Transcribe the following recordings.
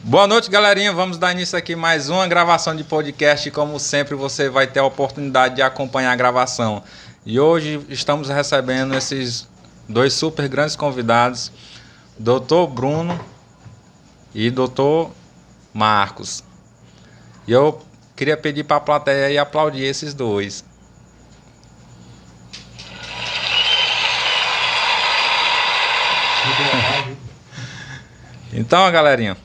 Boa noite, galerinha. Vamos dar início aqui mais uma gravação de podcast. Como sempre, você vai ter a oportunidade de acompanhar a gravação. E hoje estamos recebendo esses dois super grandes convidados, Dr. Bruno e Dr. Marcos. E eu queria pedir para a plateia aí aplaudir esses dois. Então, galerinha,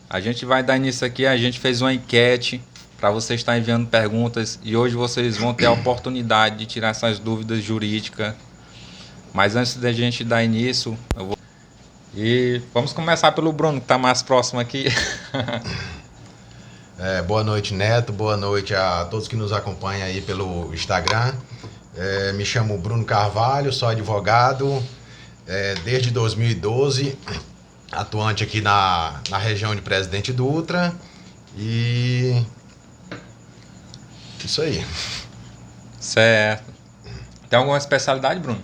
a gente vai dar início aqui. A gente fez uma enquete para vocês estarem enviando perguntas e hoje vocês vão ter a oportunidade de tirar essas dúvidas jurídicas. Mas antes da gente dar início, e vamos começar pelo Bruno, que está mais próximo aqui. Boa noite, Neto. Boa noite a todos que nos acompanham aí pelo Instagram. Me chamo Bruno Carvalho, sou advogado desde 2012, atuante aqui na região de Presidente Dutra. E isso aí. Certo. Tem alguma especialidade, Bruno?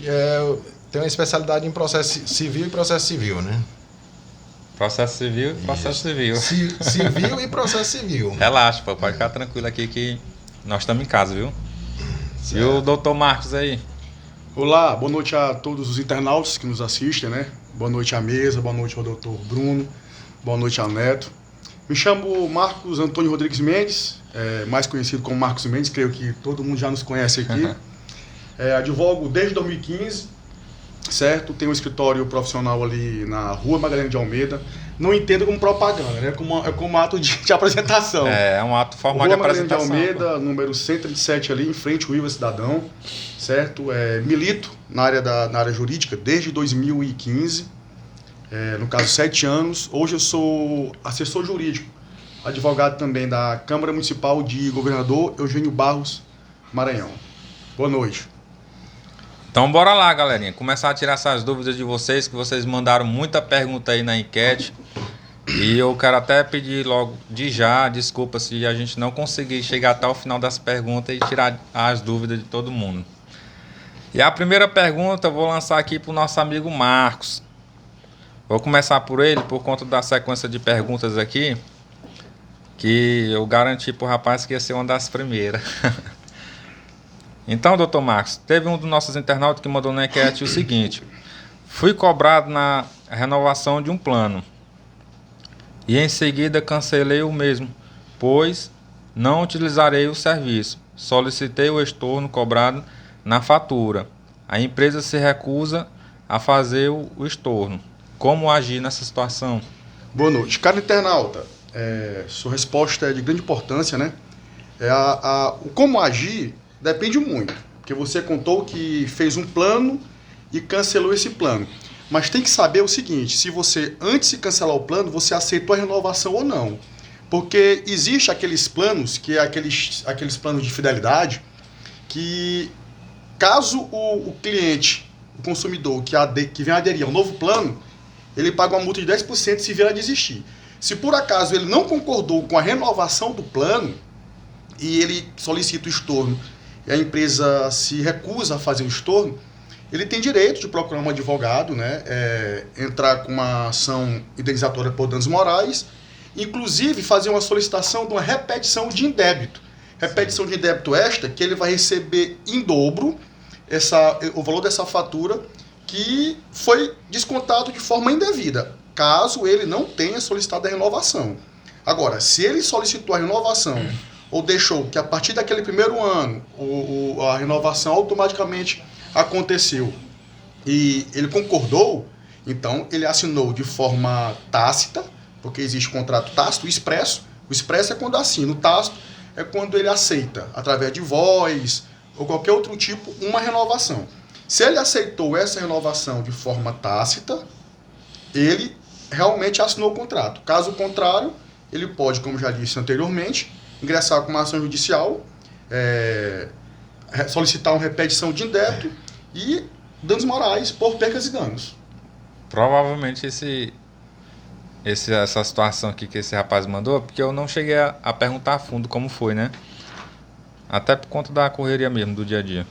Eu tenho uma especialidade em processo civil e processo civil, né? Processo civil e processo civil. Civil e processo civil. Relaxa, pô, pode ficar tranquilo aqui que nós estamos em casa, viu? Certo. E o doutor Marcos aí? Olá, boa noite a todos os internautas que nos assistem, né? Boa noite à mesa, boa noite ao doutor Bruno, boa noite ao Neto. Me chamo Marcos Antônio Rodrigues Mendes, mais conhecido como Marcos Mendes, creio que todo mundo já nos conhece aqui. Advogo desde 2015, certo? Tenho um escritório profissional ali na Rua Magalhães de Almeida. Não entendo como propaganda, né? É como ato de apresentação. É um ato formal de apresentação. Rua Magalhães de Almeida, número 137 ali, em frente ao Iva Cidadão, certo? Milito na área jurídica desde 2015, no caso 7 anos. Hoje eu sou assessor jurídico, advogado também da Câmara Municipal de Governador Eugênio Barros, Maranhão. Boa noite. Então bora lá, galerinha, começar a tirar essas dúvidas de vocês, que vocês mandaram muita pergunta aí na enquete. E eu quero até pedir logo de já, desculpa se a gente não conseguir chegar até o final das perguntas e tirar as dúvidas de todo mundo. E a primeira pergunta eu vou lançar aqui para o nosso amigo Marcos. Vou começar por ele, por conta da sequência de perguntas aqui, que eu garanti pro rapaz que ia ser uma das primeiras. Então, doutor Marcos, teve um dos nossos internautas que mandou na enquete o seguinte: fui cobrado na renovação de um plano e em seguida cancelei o mesmo, pois não utilizarei o serviço. Solicitei o estorno cobrado na fatura. A empresa se recusa a fazer o estorno. Como agir nessa situação? Boa noite. Cara internauta, sua resposta é de grande importância, né? O como agir depende muito, porque você contou que fez um plano e cancelou esse plano. Mas tem que saber o seguinte: se você, antes de cancelar o plano, você aceitou a renovação ou não. Porque existe aqueles planos, que é aqueles planos de fidelidade, que caso o cliente, o consumidor que vem aderir ao novo plano, ele paga uma multa de 10% se vier a desistir. Se por acaso ele não concordou com a renovação do plano e ele solicita o estorno e a empresa se recusa a fazer o estorno, ele tem direito de procurar um advogado, né, entrar com uma ação indenizatória por danos morais, inclusive fazer uma solicitação de uma repetição de indébito. Repetição de indébito esta que ele vai receber em dobro o valor dessa fatura que foi descontado de forma indevida, caso ele não tenha solicitado a renovação. Agora, se ele solicitou a renovação ou deixou que a partir daquele primeiro ano a renovação automaticamente aconteceu e ele concordou, então ele assinou de forma tácita, porque existe contrato tácito e expresso. O expresso é quando assina, o tácito é quando ele aceita, através de voz ou qualquer outro tipo, uma renovação. Se ele aceitou essa renovação de forma tácita, ele realmente assinou o contrato. Caso contrário, ele pode, como já disse anteriormente, ingressar com uma ação judicial, solicitar uma repetição de indébito e danos morais por percas e danos. Provavelmente essa situação aqui que esse rapaz mandou, porque eu não cheguei a perguntar a fundo como foi, né? Até por conta da correria mesmo, do dia a dia.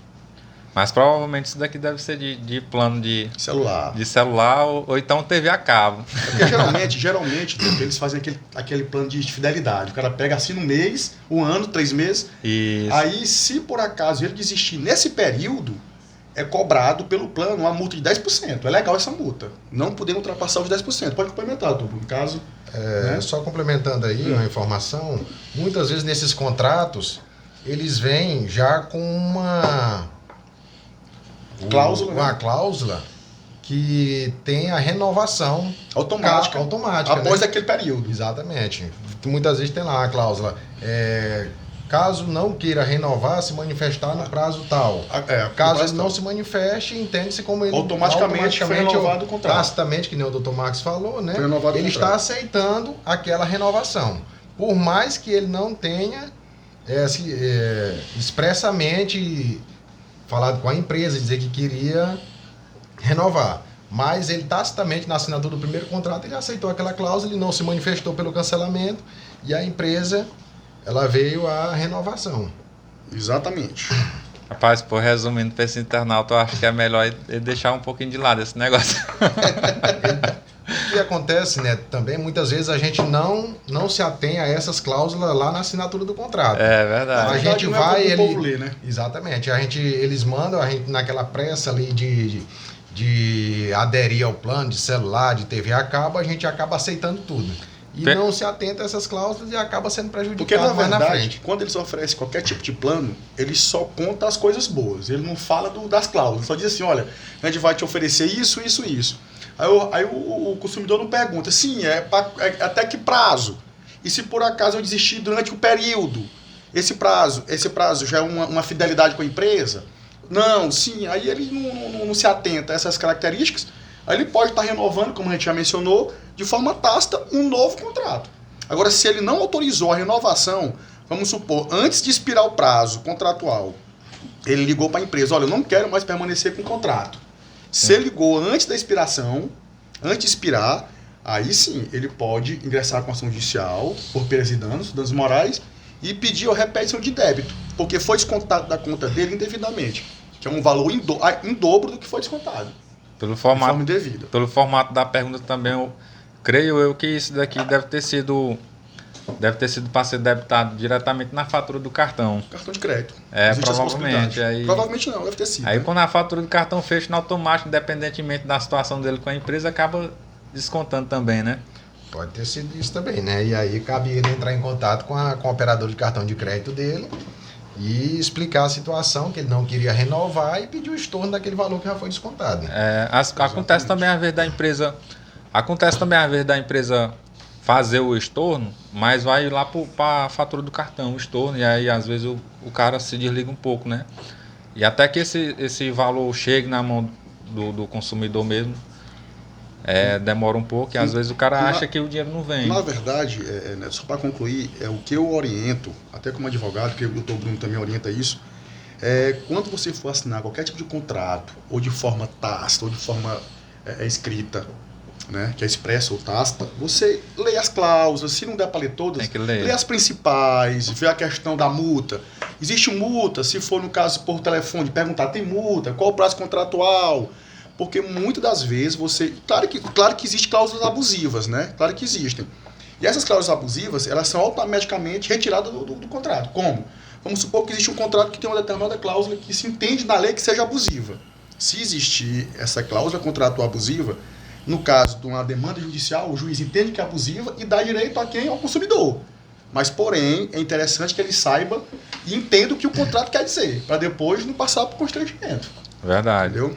Mas provavelmente isso daqui deve ser de plano Celular. de celular ou então TV a cabo. Porque geralmente eles fazem aquele plano de fidelidade. O cara pega assim no mês, um ano, 3 meses. Isso. Aí, se por acaso ele desistir nesse período, é cobrado pelo plano uma multa de 10%. É legal essa multa. Não podendo ultrapassar os 10%. Pode complementar, Tubo. No caso... Só complementando aí uma informação, muitas vezes nesses contratos, eles vêm já com uma cláusula que tem a renovação automática após né? aquele período. Exatamente. Muitas vezes tem lá a cláusula. Caso não queira renovar, se manifestar no prazo tal. Caso ele não se manifeste, entende-se como ele automaticamente foi renovado o contrato. Tacitamente, que nem o Dr. Marcos falou, né? Ele está aceitando aquela renovação. Por mais que ele não tenha expressamente falado com a empresa, dizer que queria renovar. Mas ele tacitamente, na assinatura do primeiro contrato, ele aceitou aquela cláusula, ele não se manifestou pelo cancelamento e a empresa... ela veio a renovação. Exatamente. Rapaz, por resumindo para esse internauta, eu acho que é melhor ele deixar um pouquinho de lado esse negócio. O que acontece, né, também, muitas vezes a gente não se atém a essas cláusulas lá na assinatura do contrato. É verdade. A gente vai... né? Exatamente. Eles mandam a gente naquela pressa ali de aderir ao plano de celular, de TV a cabo, a gente acaba aceitando tudo. E não se atenta a essas cláusulas e acaba sendo prejudicado. Porque, na verdade, na frente. quando eles oferecem qualquer tipo de plano, eles só contam as coisas boas. Ele não fala das cláusulas. Só diz assim, olha, a gente vai te oferecer isso, isso, isso. Aí o consumidor não pergunta, sim, até que prazo? E se por acaso eu desistir durante o período? Esse prazo já é uma fidelidade com a empresa? Não, sim. Aí ele não se atenta a essas características. Aí ele pode estar renovando, como a gente já mencionou, de forma tácita, um novo contrato. Agora, se ele não autorizou a renovação, vamos supor, antes de expirar o prazo contratual, ele ligou para a empresa, olha, eu não quero mais permanecer com o contrato. Se ele ligou antes da expiração, antes de expirar, aí sim, ele pode ingressar com ação judicial por perdas e danos morais, e pedir a repetição de débito, porque foi descontado da conta dele indevidamente, que é um valor em dobro do que foi descontado. Pelo formato, indevida. Pelo formato da pergunta também, creio eu que isso daqui deve ter sido para ser debitado diretamente na fatura do cartão. Cartão de crédito. Provavelmente. Provavelmente não, deve ter sido. Aí quando a fatura do cartão fecha no automático, independentemente da situação dele com a empresa, acaba descontando também, né? Pode ter sido isso também, né? E aí cabe ele entrar em contato com o operador de cartão de crédito dele e explicar a situação, que ele não queria renovar e pedir o estorno daquele valor que já foi descontado. Acontece também às vezes da empresa fazer o estorno, mas vai lá para a fatura do cartão, o estorno, e aí às vezes o cara se desliga um pouco, né? E até que esse valor chegue na mão do consumidor mesmo, demora um pouco, e às vezes o cara acha que o dinheiro não vem. Na verdade, só para concluir, o que eu oriento, até como advogado, que o doutor Bruno também orienta isso, quando você for assinar qualquer tipo de contrato, ou de forma tácita, ou de forma escrita, né, que é expressa ou tácita, você lê as cláusulas, se não der para ler todas, lê as principais, vê a questão da multa. Existe multa, se for no caso por telefone, perguntar, tem multa, qual o prazo contratual? Porque muitas das vezes você... Claro que existem cláusulas abusivas, né? Claro que existem. E essas cláusulas abusivas, elas são automaticamente retiradas do contrato. Como? Vamos supor que existe um contrato que tem uma determinada cláusula que se entende na lei que seja abusiva. Se existir essa cláusula contratual abusiva, no caso de uma demanda judicial, o juiz entende que é abusiva e dá direito a quem? Ao consumidor. Mas, porém, é interessante que ele saiba e entenda o que o contrato quer dizer, para depois não passar por constrangimento. Verdade. Entendeu?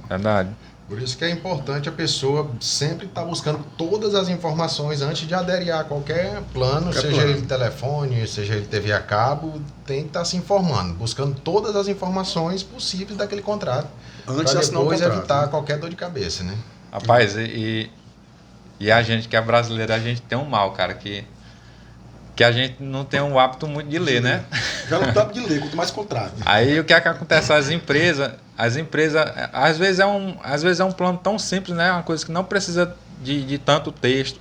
Verdade. Por isso que é importante a pessoa sempre estar buscando todas as informações antes de aderir a qualquer plano, seja ele telefone, seja ele TV a cabo, tem que estar se informando, buscando todas as informações possíveis daquele contrato, antes de assinar o depois contrato, evitar qualquer dor de cabeça, né? Rapaz, e a gente que é brasileiro, a gente tem um mal, cara, que a gente não tem um hábito muito de ler, né? Já não dá de ler, quanto mais contrato. Aí o que é que acontece? As empresas, às vezes é um plano tão simples, né? Uma coisa que não precisa de tanto texto,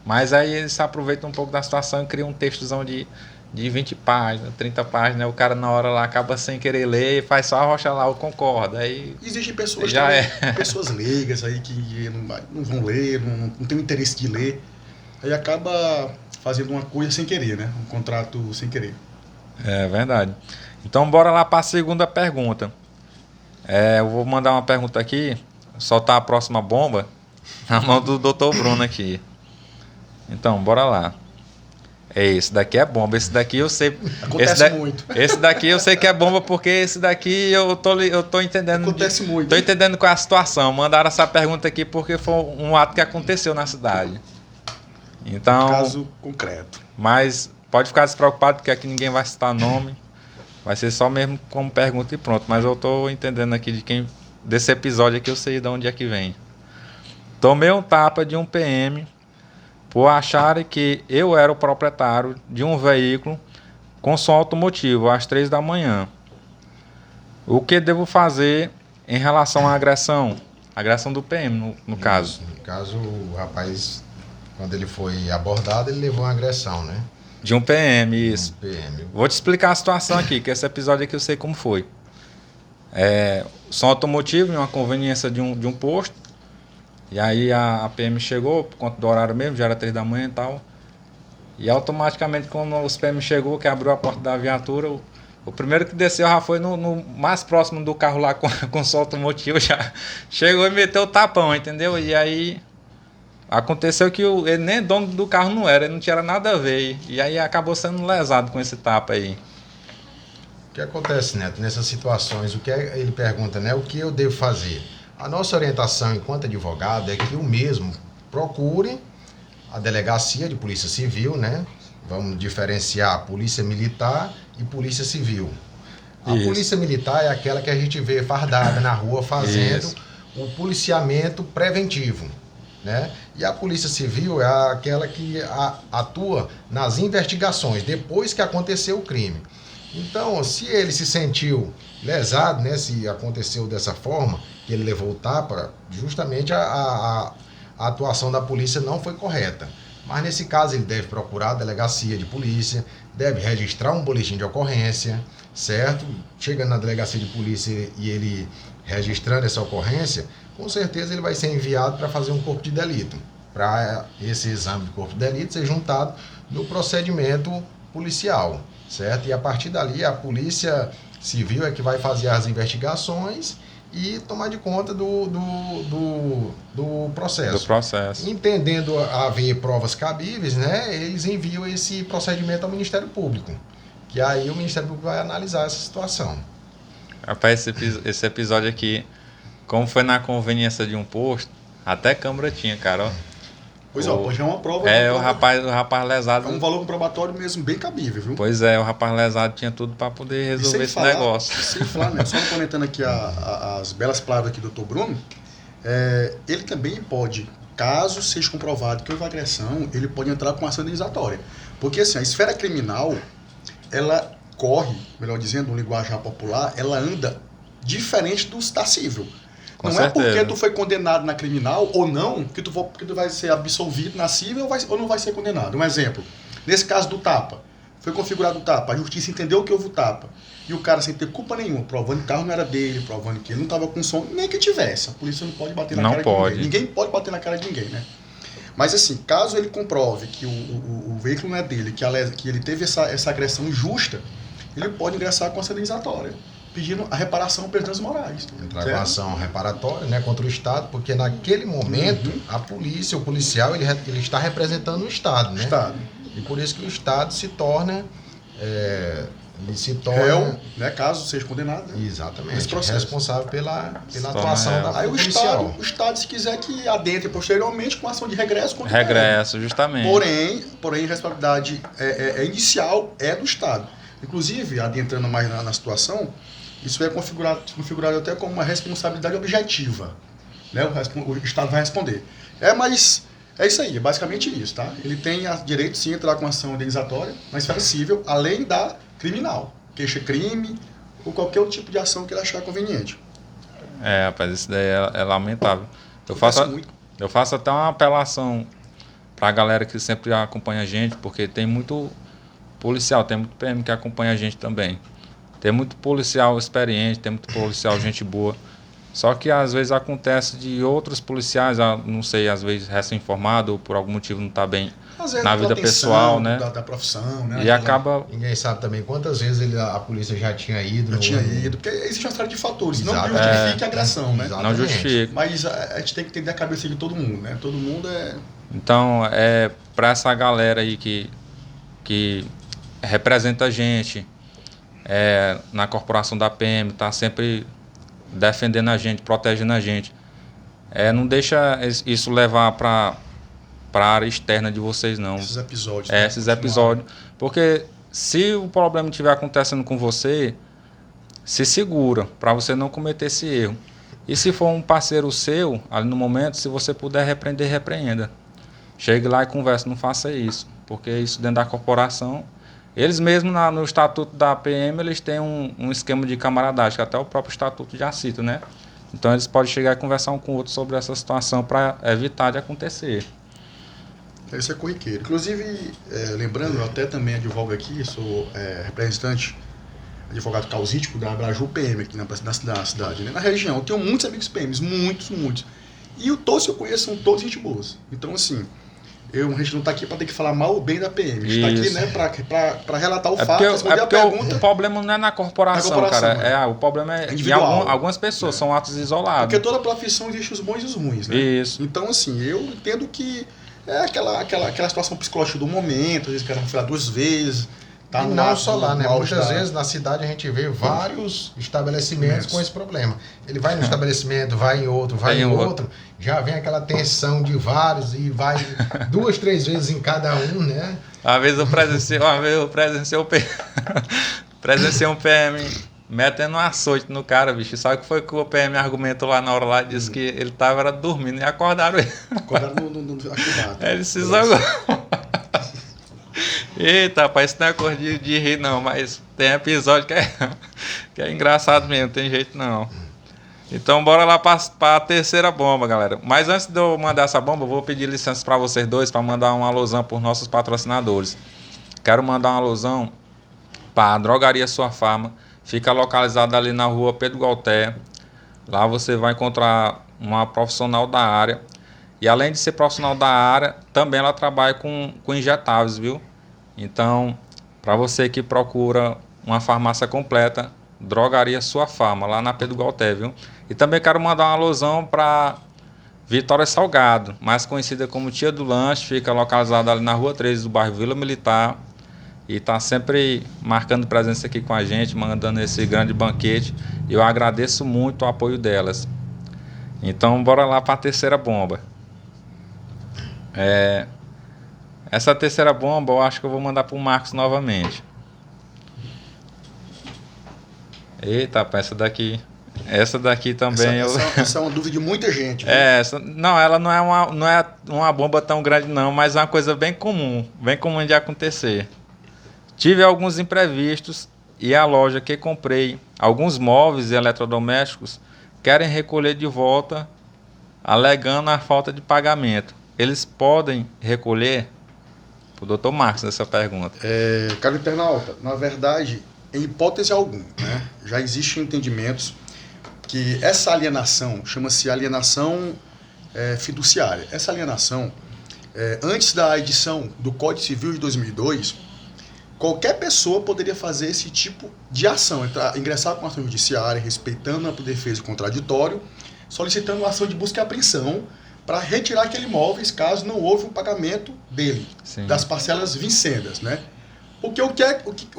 mas aí eles se aproveitam um pouco da situação e criam um textozão de de 20 páginas, 30 páginas, o cara na hora lá acaba sem querer ler e faz só arrocha lá, eu concordo. Aí Existem pessoas, já também, pessoas leigas aí que não vão ler, não tem o interesse de ler, aí acaba fazendo uma coisa sem querer, né? Um contrato sem querer. é verdade. Então bora lá para a segunda pergunta. Eu vou mandar uma pergunta aqui, soltar a próxima bomba na mão do Dr. Bruno aqui. Então, bora lá. Esse daqui é bomba. Esse daqui eu sei. Acontece muito. Esse daqui eu sei que é bomba porque esse daqui eu tô entendendo. Acontece muito. Tô entendendo qual é a situação. Mandaram essa pergunta aqui porque foi um ato que aconteceu na cidade. Então. Caso concreto. Mas pode ficar despreocupado porque aqui ninguém vai citar nome. Vai ser só mesmo como pergunta e pronto. Mas eu tô entendendo aqui desse episódio aqui, eu sei de onde é que vem. Tomei um tapa de um PM por acharem que eu era o proprietário de um veículo com som automotivo às 3 da manhã. O que devo fazer em relação à agressão? Agressão do PM, no caso. No caso, o rapaz, quando ele foi abordado, ele levou uma agressão, né? De um PM, isso. Um PM. Vou te explicar a situação aqui, que esse episódio aqui eu sei como foi. Som automotivo, em uma conveniência de um posto. E aí a PM chegou, por conta do horário mesmo, já era 3 da manhã e tal. E automaticamente, quando os PM chegou, que abriu a porta da viatura, o primeiro que desceu já foi no mais próximo do carro lá com som automotivo, já chegou e meteu o tapão, entendeu? E aí aconteceu que ele nem dono do carro não era, ele não tinha nada a ver. E aí acabou sendo lesado com esse tapa aí. O que acontece, Neto, nessas situações? O que ele pergunta, né? O que eu devo fazer? A nossa orientação enquanto advogado é que o mesmo procure a delegacia de polícia civil, né? Vamos diferenciar polícia militar e polícia civil. A Isso. polícia militar é aquela que a gente vê fardada na rua fazendo Isso. o policiamento preventivo, né? E a polícia civil é aquela que atua nas investigações depois que aconteceu o crime. Então, se ele se sentiu lesado, né, se aconteceu dessa forma, que ele levou o tapa, justamente a atuação da polícia não foi correta. Mas nesse caso ele deve procurar a delegacia de polícia, deve registrar um boletim de ocorrência, certo? Chegando na delegacia de polícia e ele registrando essa ocorrência, com certeza ele vai ser enviado para fazer um corpo de delito, para esse exame de corpo de delito ser juntado no procedimento policial, certo? E a partir dali a polícia civil é que vai fazer as investigações e tomar de conta do processo. Do processo. Entendendo haver provas cabíveis, né, eles enviam esse procedimento ao Ministério Público, que aí o Ministério Público vai analisar essa situação. Rapaz, esse episódio aqui, como foi na conveniência de um posto, até câmera tinha, cara, ó. Pois já é uma prova. O rapaz lesado. É um valor comprobatório mesmo bem cabível, viu? Pois é, o rapaz lesado tinha tudo para poder resolver esse negócio. Sem falar, né? Só comentando aqui as belas palavras aqui do Dr. Bruno, ele também pode, caso seja comprovado que houve agressão, ele pode entrar com ação indenizatória. Porque assim, a esfera criminal, ela corre, melhor dizendo, no linguajar popular, ela anda diferente da civil. Com não certeza. É porque tu foi condenado na criminal ou não, que tu vai ser absolvido na civil ou não vai ser condenado. Um exemplo, nesse caso do tapa, foi configurado o tapa, a justiça entendeu que houve o tapa, e o cara sem ter culpa nenhuma, provando que o carro não era dele, provando que ele não estava com som, nem que tivesse. A polícia não pode bater na cara de ninguém. Ninguém pode bater na cara de ninguém, né? Mas assim, caso ele comprove que o veículo não é dele, que ele teve essa agressão injusta, ele pode ingressar com ação indenizatória, pedindo a reparação pelos danos morais. Entrar com ação reparatória, né, contra o Estado, porque naquele momento a polícia, o policial, ele está representando o Estado, né? Estado. E por isso que o Estado se torna réu, né, caso seja condenado, né? Exatamente, responsável pela atuação da aí policial. o Estado, se quiser que adentre posteriormente com ação de regresso contra regresso, justamente. Porém, a responsabilidade inicial é do Estado. Inclusive, adentrando mais na situação, isso é configurado até como uma responsabilidade objetiva, né? O Estado vai responder. Mas é isso aí, é basicamente isso, tá? Ele tem direito sim a entrar com ação indenizatória na esfera civil, além da criminal, queixa-crime ou qualquer outro tipo de ação que ele achar conveniente. Rapaz, isso daí é lamentável. Eu faço até uma apelação pra galera que sempre acompanha a gente, porque tem muito policial, tem muito PM que acompanha a gente também. Tem muito policial experiente, tem muito policial gente boa. Só que às vezes acontece de outros policiais, não sei, às vezes recém-formado ou por algum motivo não está bem na vida pessoal, né? Da profissão, né? E acaba... Ninguém sabe também quantas vezes a polícia já tinha ido. Porque existe uma série de fatores. Exato. Não justifica a agressão, né? Exatamente. Não justifica. Mas a gente tem que entender a cabeça de todo mundo, né? Todo mundo é... Então, para essa galera aí que representa a gente na corporação da PM, tá sempre defendendo a gente, protegendo a gente, não deixa isso levar para a área externa de vocês, não. Esses episódios. Esses episódios. Porque se o problema estiver acontecendo com você, se segura para você não cometer esse erro. E se for um parceiro seu, ali no momento, se você puder repreender, repreenda. Chegue lá e converse, não faça isso. Porque isso dentro da corporação, eles mesmos no estatuto da PM, eles têm um esquema de camaradagem, que até o próprio estatuto já cita, né? Então eles podem chegar e conversar um com o outro sobre essa situação para evitar de acontecer. Isso é corriqueiro. Inclusive, lembrando, eu até também advogo aqui, sou representante, advogado causítico da Abraju PM aqui na cidade, né? Na região. Eu tenho muitos amigos PMs, muitos. E todos que eu conheço são todos gente boas. Então, assim, a gente não está aqui para ter que falar mal ou bem da PM. A gente está aqui, né, para relatar o fato, responder a pergunta. O problema não é na corporação, cara. O problema é individual. Em algumas pessoas, são atos isolados. Porque toda profissão existe os bons e os ruins, né? Isso. Então, assim, eu entendo que é aquela situação psicológica do momento, às vezes o cara vai falar 2 vezes. Tá, e não só lá, né? Muitas vezes na cidade a gente vê vários estabelecimentos com esse problema. Ele vai no estabelecimento, vai em outro, vai em outro, já vem aquela tensão de vários e vai 2, 3 vezes em cada um, né? Uma vez eu presenciei um PM metendo um açoite no cara, bicho. Sabe o que foi que o PM argumentou lá na hora lá? Disse que ele tava dormindo e acordaram ele. Acordaram no acordado. Ele se jogou. Eita, rapaz, isso não é coisa de rir não, mas tem episódio que é engraçado mesmo, tem jeito não. Então bora lá para a terceira bomba, galera. Mas antes de eu mandar essa bomba, eu vou pedir licença para vocês dois para mandar um alusão por nossos patrocinadores. Quero mandar um alusão para a Drogaria Sua Farma. Fica localizada ali na rua Pedro Galté. Lá você vai encontrar uma profissional da área. E além de ser profissional da área, também ela trabalha com injetáveis, viu? Então, para você que procura uma farmácia completa, Drogaria Sua Farma, lá na Pedro Galté, viu? E também quero mandar uma alusão para Vitória Salgado, mais conhecida como Tia do Lanche, fica localizada ali na Rua 13 do bairro Vila Militar. E está sempre marcando presença aqui com a gente, mandando esse grande banquete. E eu agradeço muito o apoio delas. Então, bora lá para a terceira bomba. Essa terceira bomba eu acho que eu vou mandar pro Marcos novamente. Eita, essa daqui também... Essa é uma dúvida de muita gente. Ela não é uma bomba tão grande não, mas é uma coisa bem comum de acontecer. Tive alguns imprevistos e a loja que comprei alguns móveis e eletrodomésticos querem recolher de volta, alegando a falta de pagamento. Eles podem recolher? Para o Dr. Marcos, essa pergunta. Caro internauta, na verdade, em hipótese alguma, né, já existem entendimentos que essa alienação chama-se alienação fiduciária. Essa alienação, antes da edição do Código Civil de 2002, qualquer pessoa poderia fazer esse tipo de ação, ingressar com ação judiciária, respeitando a defesa contraditório, solicitando uma ação de busca e apreensão para retirar aquele imóvel, caso não houve um pagamento dele, sim, das parcelas vincendas, né? Porque o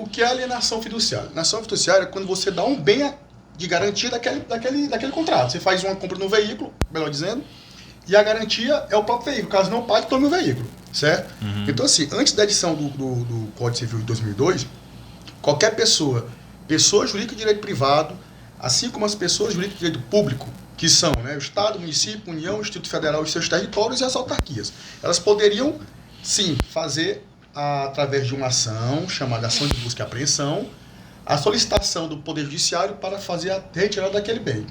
que é alienação fiduciária? Alienação fiduciária é quando você dá um bem de garantia daquele contrato. Você faz uma compra no veículo, melhor dizendo, e a garantia é o próprio veículo. Caso não pague, tome o veículo, certo? Uhum. Então, assim, antes da edição do Código Civil de 2002, qualquer pessoa jurídica de direito privado, assim como as pessoas jurídicas de direito público, que são, né, o Estado, o município, a União, o Instituto Federal e seus territórios e as autarquias, elas poderiam, sim, fazer, através de uma ação, chamada ação de busca e apreensão, a solicitação do Poder Judiciário para fazer a retirada daquele bem.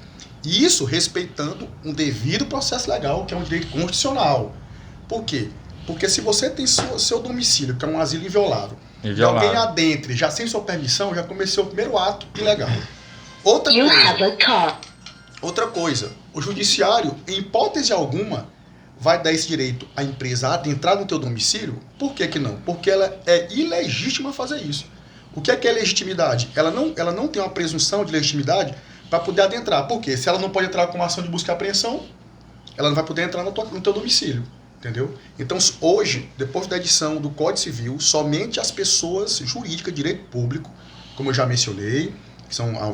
E isso respeitando um devido processo legal, que é um direito constitucional. Por quê? Porque se você tem seu domicílio, que é um asilo inviolável, E e alguém violado. adentre, já sem sua permissão, já cometeu o primeiro ato ilegal. Outra You coisa, have a call. outra coisa, o judiciário, em hipótese alguma, vai dar esse direito à empresa a adentrar no teu domicílio? Por que que não? Porque ela é ilegítima fazer isso. O que é legitimidade? Ela não tem uma presunção de legitimidade para poder adentrar. Por quê? Se ela não pode entrar com uma ação de busca e apreensão, ela não vai poder entrar no teu domicílio. Entendeu? Então, hoje, depois da edição do Código Civil, somente as pessoas jurídicas de direito público, como eu já mencionei,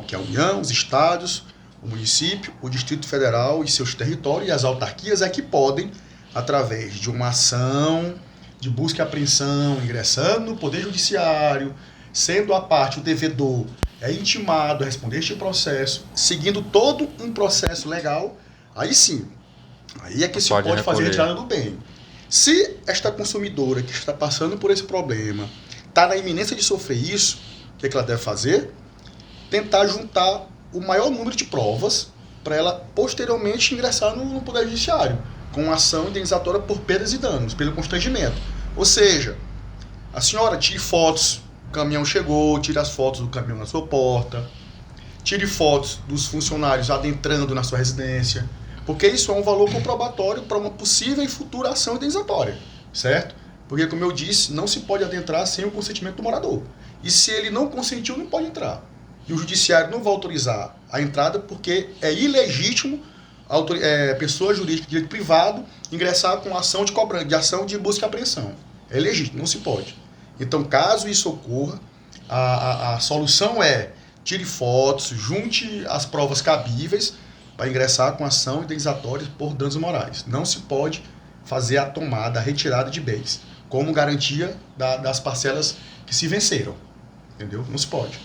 que é a União, os estados, o município, o Distrito Federal e seus territórios e as autarquias é que podem, através de uma ação de busca e apreensão, ingressando no Poder Judiciário, sendo a parte, o devedor, intimado a responder este processo, seguindo todo um processo legal, aí sim, aí é que se pode fazer a retirada do bem. Se esta consumidora que está passando por esse problema está na iminência de sofrer isso, o que ela deve fazer? Tentar juntar o maior número de provas para ela posteriormente ingressar no Poder Judiciário, com ação indenizatória por perdas e danos, pelo constrangimento. Ou seja, a senhora tire fotos, o caminhão chegou, tire as fotos do caminhão na sua porta, tire fotos dos funcionários adentrando na sua residência, porque isso é um valor comprobatório para uma possível e futura ação indenizatória, certo? Porque, como eu disse, não se pode adentrar sem o consentimento do morador. E se ele não consentiu, não pode entrar. E o judiciário não vai autorizar a entrada porque é ilegítimo pessoa jurídica de direito privado ingressar com ação de ação de busca e apreensão. É legítimo, não se pode. Então, caso isso ocorra, a solução é tire fotos, junte as provas cabíveis para ingressar com ação indenizatória por danos morais. Não se pode fazer a tomada, a retirada de bens, como garantia das parcelas que se venceram. Entendeu? Não se pode.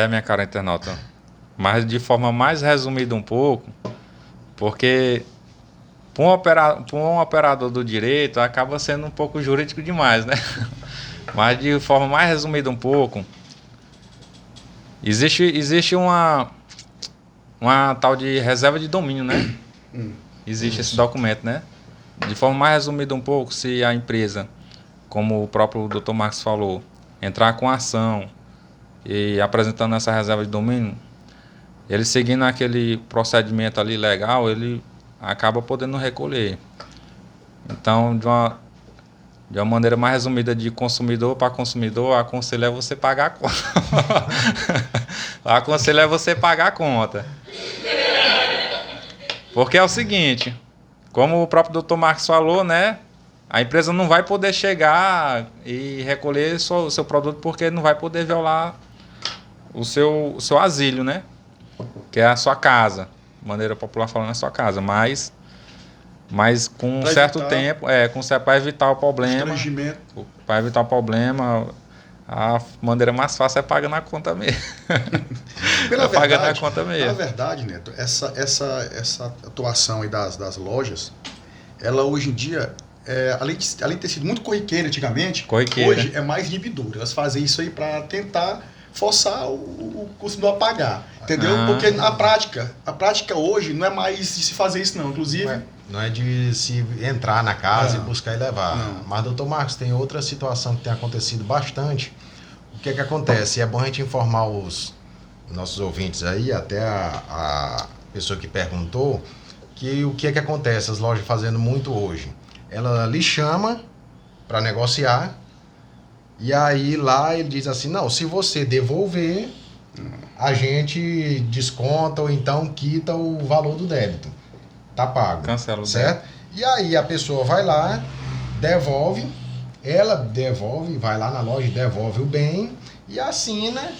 Minha cara internauta, mas de forma mais resumida um pouco, porque para um operador do direito acaba sendo um pouco jurídico demais, né? Mas de forma mais resumida um pouco, existe uma tal de reserva de domínio, né? Existe esse documento, né? De forma mais resumida um pouco, se a empresa, como o próprio Dr. Marcos falou, entrar com ação e apresentando essa reserva de domínio, ele seguindo aquele procedimento ali legal, ele acaba podendo recolher. Então, de uma maneira mais resumida, de consumidor para consumidor, aconselho é você pagar a conta. Aconselho é você pagar a conta. Porque é o seguinte, como o próprio Dr. Marcos falou, né? A empresa não vai poder chegar e recolher o seu produto porque não vai poder violar o seu asilo, né? Que é a sua casa. De maneira popular falando, é a sua casa. Mas com um certo tempo, para evitar o problema. Para evitar o problema, a maneira mais fácil é pagando a conta mesmo. Pagando a conta mesmo. Na verdade, Neto, essa atuação aí das lojas, ela hoje em dia, além de ter sido muito corriqueira antigamente, hoje é mais inibidora. Elas fazem isso aí para tentar forçar o consumidor a pagar, entendeu? Porque a prática hoje não é mais de se fazer isso não, inclusive... Não é de se entrar na casa e buscar e levar. Não. Mas, doutor Marcos, tem outra situação que tem acontecido bastante. O que é que acontece? E é bom a gente informar os nossos ouvintes aí, até a pessoa que perguntou, que o que é que acontece, as lojas fazendo muito hoje. Ela lhe chama para negociar, e aí lá ele diz assim, não, se você devolver, a gente desconta ou então quita o valor do débito. Tá pago. Cancela o certo? Débito. E aí a pessoa vai lá, devolve, vai lá na loja e devolve o bem e assina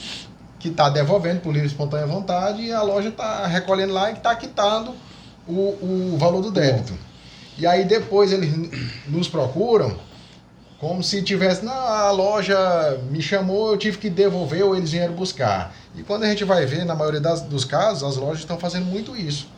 que tá devolvendo por livre e espontânea vontade e a loja tá recolhendo lá e tá quitando o valor do débito. E aí depois eles nos procuram como se tivesse, a loja me chamou, eu tive que devolver ou eles vieram buscar. E quando a gente vai ver, na maioria dos casos, as lojas estão fazendo muito isso.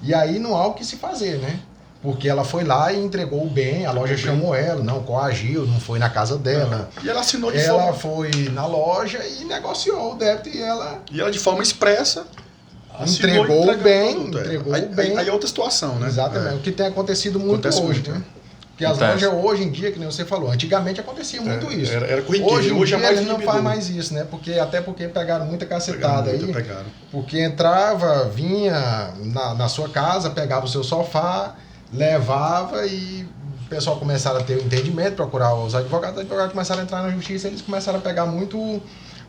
E aí não há o que se fazer, né? Porque ela foi lá e entregou o bem, a loja chamou ela, não coagiu, não foi na casa dela. E ela assinou de forma... Ela foi na loja e negociou o débito e ela de forma expressa entregou o bem. Aí é outra situação, né? Exatamente, o que tem acontecido muito hoje, né? Porque as lojas hoje em dia, que nem você falou, antigamente acontecia muito isso. Era corriqueiro. Hoje em dia é mais eles não inibidor. fazem mais isso, né? Até porque pegaram muita cacetada aí. Pegaram. Porque entrava, vinha na sua casa, pegava o seu sofá, levava e o pessoal começaram a ter o entendimento, procurar os advogados começaram a entrar na justiça e eles começaram a pegar muito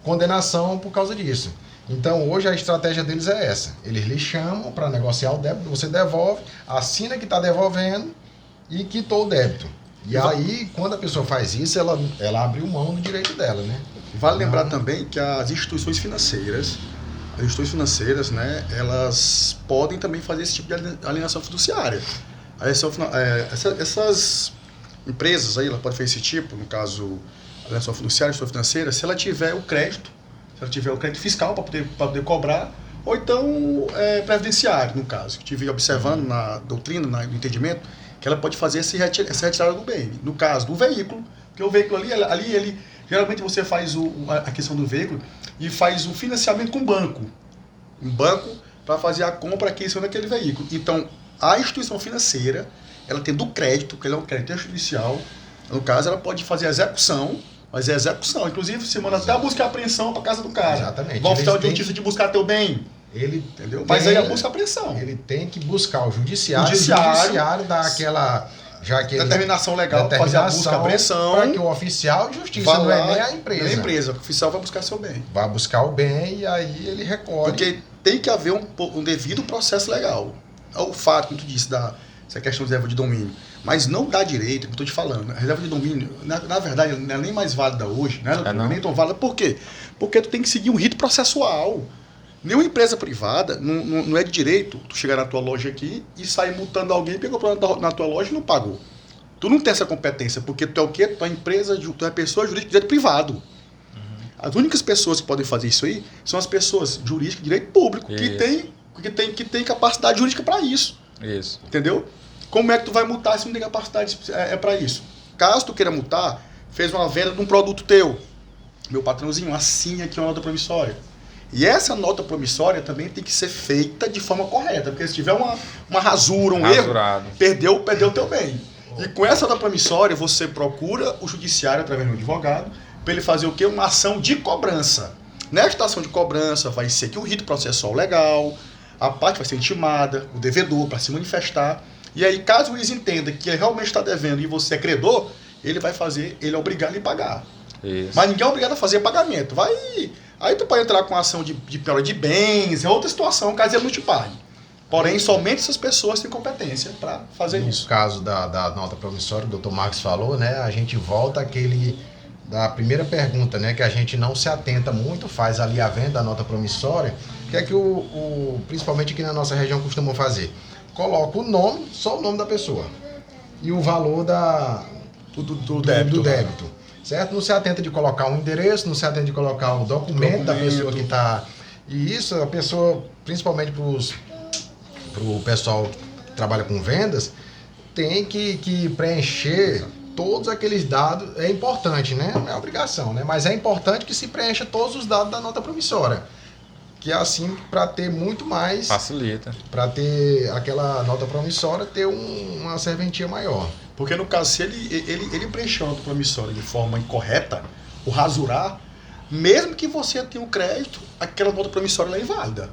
condenação por causa disso. Então hoje a estratégia deles é essa. Eles lhe chamam para negociar o débito, você devolve, assina que está devolvendo e quitou o débito. E aí, quando a pessoa faz isso, ela abriu mão do direito dela, né? Vale lembrar também que as instituições financeiras, né, elas podem também fazer esse tipo de alienação fiduciária. Essas empresas aí, ela pode fazer esse tipo, no caso, alienação fiduciária, instituição financeira, se ela tiver o crédito, fiscal para poder cobrar, ou então previdenciário, no caso, que estive observando na doutrina, no entendimento, que ela pode fazer essa retirada do bem. No caso do veículo, porque o veículo ali geralmente você faz a questão do veículo e faz o financiamento com o banco. Um banco para fazer a compra, aquisição daquele veículo. Então, a instituição financeira, ela tendo crédito, que ele é um crédito judicial, no caso, ela pode fazer a execução, mas é execução. Inclusive, você manda até a busca e apreensão para casa do cara. Exatamente. Vai ao oficial de justiça de buscar teu bem. Entendeu? Mas aí a busca e apreensão. Ele tem que buscar o judiciário dá aquela... Já que determinação legal para fazer a busca e apreensão. Para que o oficial de justiça, não é nem a empresa. Não é a empresa, o oficial vai buscar seu bem. Vai buscar o bem e aí ele recolhe. Porque tem que haver um devido processo legal. O fato, como tu disse, essa questão de reserva de domínio. Mas não dá direito, como eu estou te falando. A reserva de domínio, na verdade, não é nem mais válida hoje, né? Não é nem tão válida. Por quê? Porque tu tem que seguir um rito processual. Nenhuma empresa privada, não é de direito tu chegar na tua loja aqui e sair multando alguém, pegou problema na tua loja e não pagou. Tu não tem essa competência, porque tu é o quê? Tu é empresa, tu é pessoa jurídica de direito privado. Uhum. As únicas pessoas que podem fazer isso aí são as pessoas jurídicas de direito público, que tem capacidade jurídica para isso. Isso. Entendeu? Como é que tu vai multar se não tem capacidade para isso? Caso tu queira multar, fez uma venda de um produto teu. Meu patrãozinho, assine aqui uma nota promissória. E essa nota promissória também tem que ser feita de forma correta, porque se tiver uma rasura, erro, perdeu o teu bem. E com essa nota promissória, você procura o judiciário, através de um advogado, para ele fazer o quê? Uma ação de cobrança. Nesta ação de cobrança vai ser que o rito processual legal, a parte vai ser intimada, o devedor para se manifestar, e aí caso o juiz entenda que ele realmente está devendo e você é credor, ele é obrigado a lhe pagar. Isso. Mas ninguém é obrigado a fazer pagamento. Aí tu pode entrar com ação de penhora de bens, é outra situação, caso ele não te pague. Porém, somente essas pessoas têm competência para fazer isso. No caso da nota promissória, o Dr. Marcos falou, né? A gente volta da primeira pergunta, né? Que a gente não se atenta muito, faz ali a venda da nota promissória, que é que principalmente aqui na nossa região costumam fazer. Coloca o nome, só o nome da pessoa. E o valor do débito. Certo? Não se atenta de colocar um endereço, não se atenta de colocar o documento da pessoa que está... E isso, a pessoa, principalmente para o pessoal que trabalha com vendas, tem que preencher todos aqueles dados. É importante, né? Não é obrigação, né? Mas é importante que se preencha todos os dados da nota promissória. Que é assim, para ter muito mais... Facilita. Para ter aquela nota promissória, ter uma serventia maior. Porque no caso, se ele preencher a nota promissória de forma incorreta, o rasurar, mesmo que você tenha um crédito, aquela nota promissória é inválida.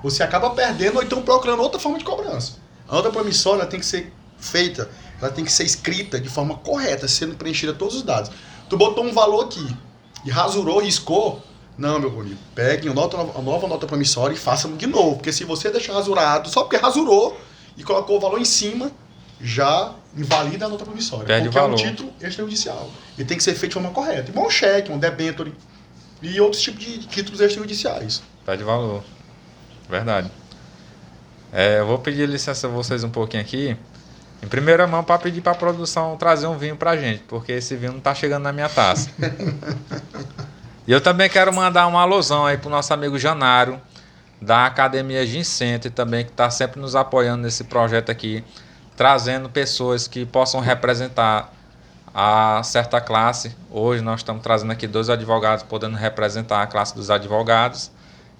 Você acaba perdendo ou então procurando outra forma de cobrança. A nota promissória tem que ser feita, ela tem que ser escrita de forma correta, sendo preenchida todos os dados. Tu botou um valor aqui e rasurou, riscou, não, meu amigo, pegue a nova nota promissória e faça de novo. Porque se você deixar rasurado, só porque rasurou e colocou o valor em cima, já invalida a nota promissória. Perde porque o valor. É um título extrajudicial. E tem que ser feito de forma correta. Igual um cheque, um debênture e outros tipos de títulos extrajudiciais. Perde valor. Verdade. Eu vou pedir licença a vocês um pouquinho aqui. Em primeira mão, para pedir para a produção trazer um vinho pra gente, porque esse vinho não tá chegando na minha taça. E eu também quero mandar uma alusão aí pro nosso amigo Janário, da Academia Gincente, também, que está sempre nos apoiando nesse projeto aqui, trazendo pessoas que possam representar a certa classe. Hoje nós estamos trazendo aqui 2 advogados podendo representar a classe dos advogados.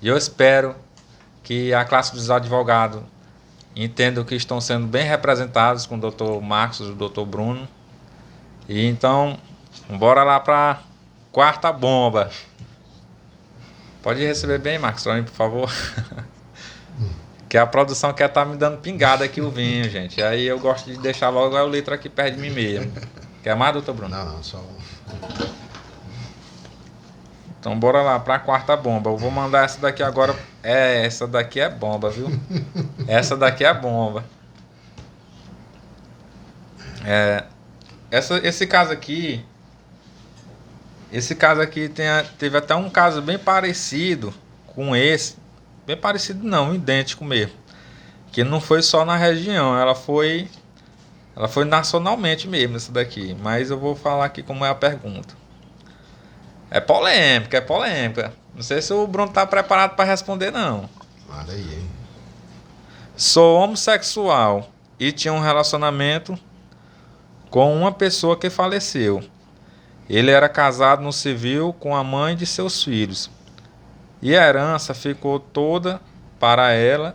E eu espero que a classe dos advogados entendo que estão sendo bem representados com o Dr. Marcos e o Dr. Bruno. E então, bora lá para quarta bomba. Pode receber bem, Marcos, pra mim, por favor. Que a produção quer estar me dando pingada aqui o vinho, gente. E aí eu gosto de deixar logo o litro aqui perto de mim mesmo. Quer mais, doutor Bruno? Não, só... Então bora lá pra quarta bomba. Eu vou mandar essa daqui agora. Essa daqui é bomba, viu? Essa daqui é bomba. Esse caso aqui teve até um caso bem parecido com esse. Bem parecido não, idêntico mesmo. Que não foi só na região, ela foi nacionalmente mesmo essa daqui. Mas eu vou falar aqui como é a pergunta. É polêmica. Não sei se o Bruno tá preparado para responder não. Manda aí, hein? Sou homossexual e tinha um relacionamento com uma pessoa que faleceu. Ele era casado no civil com a mãe de seus filhos. E a herança ficou toda para ela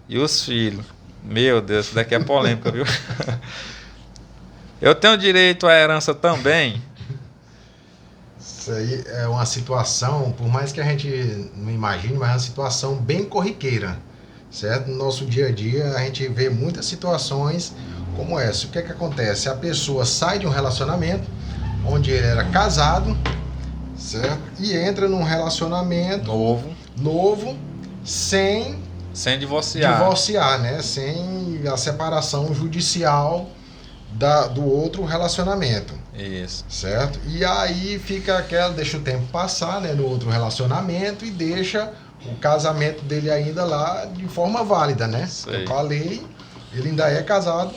e os filhos. Meu Deus, isso daqui é polêmica, viu? Eu tenho direito à herança também? Isso aí é uma situação, por mais que a gente não imagine, mas é uma situação bem corriqueira, certo? No nosso dia a dia a gente vê muitas situações como essa. O que é que acontece? A pessoa sai de um relacionamento onde ele era casado, certo? E entra num relacionamento novo sem divorciar, né? Sem a separação judicial do outro relacionamento. Isso. Certo? E aí fica deixa o tempo passar, né, no outro relacionamento e deixa o casamento dele ainda lá de forma válida, né? Sei. Eu falei, ele ainda é casado,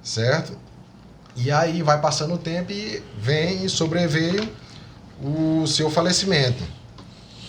certo? E aí vai passando o tempo e sobreveio o seu falecimento,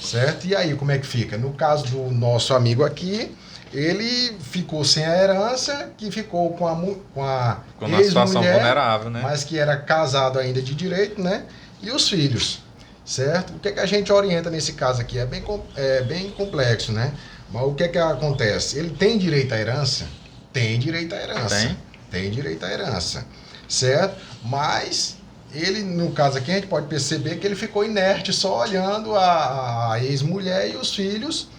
certo? E aí como é que fica? No caso do nosso amigo aqui, ele ficou sem a herança, que ficou com a uma situação vulnerável, né? Mas que era casado ainda de direito, né? E os filhos, certo? O que é que a gente orienta nesse caso aqui? É bem complexo, né? Mas o que é que acontece? Ele tem direito à herança? Tem direito à herança. Tem direito à herança, certo? Mas ele, no caso aqui, a gente pode perceber que ele ficou inerte, só olhando a ex-mulher e os filhos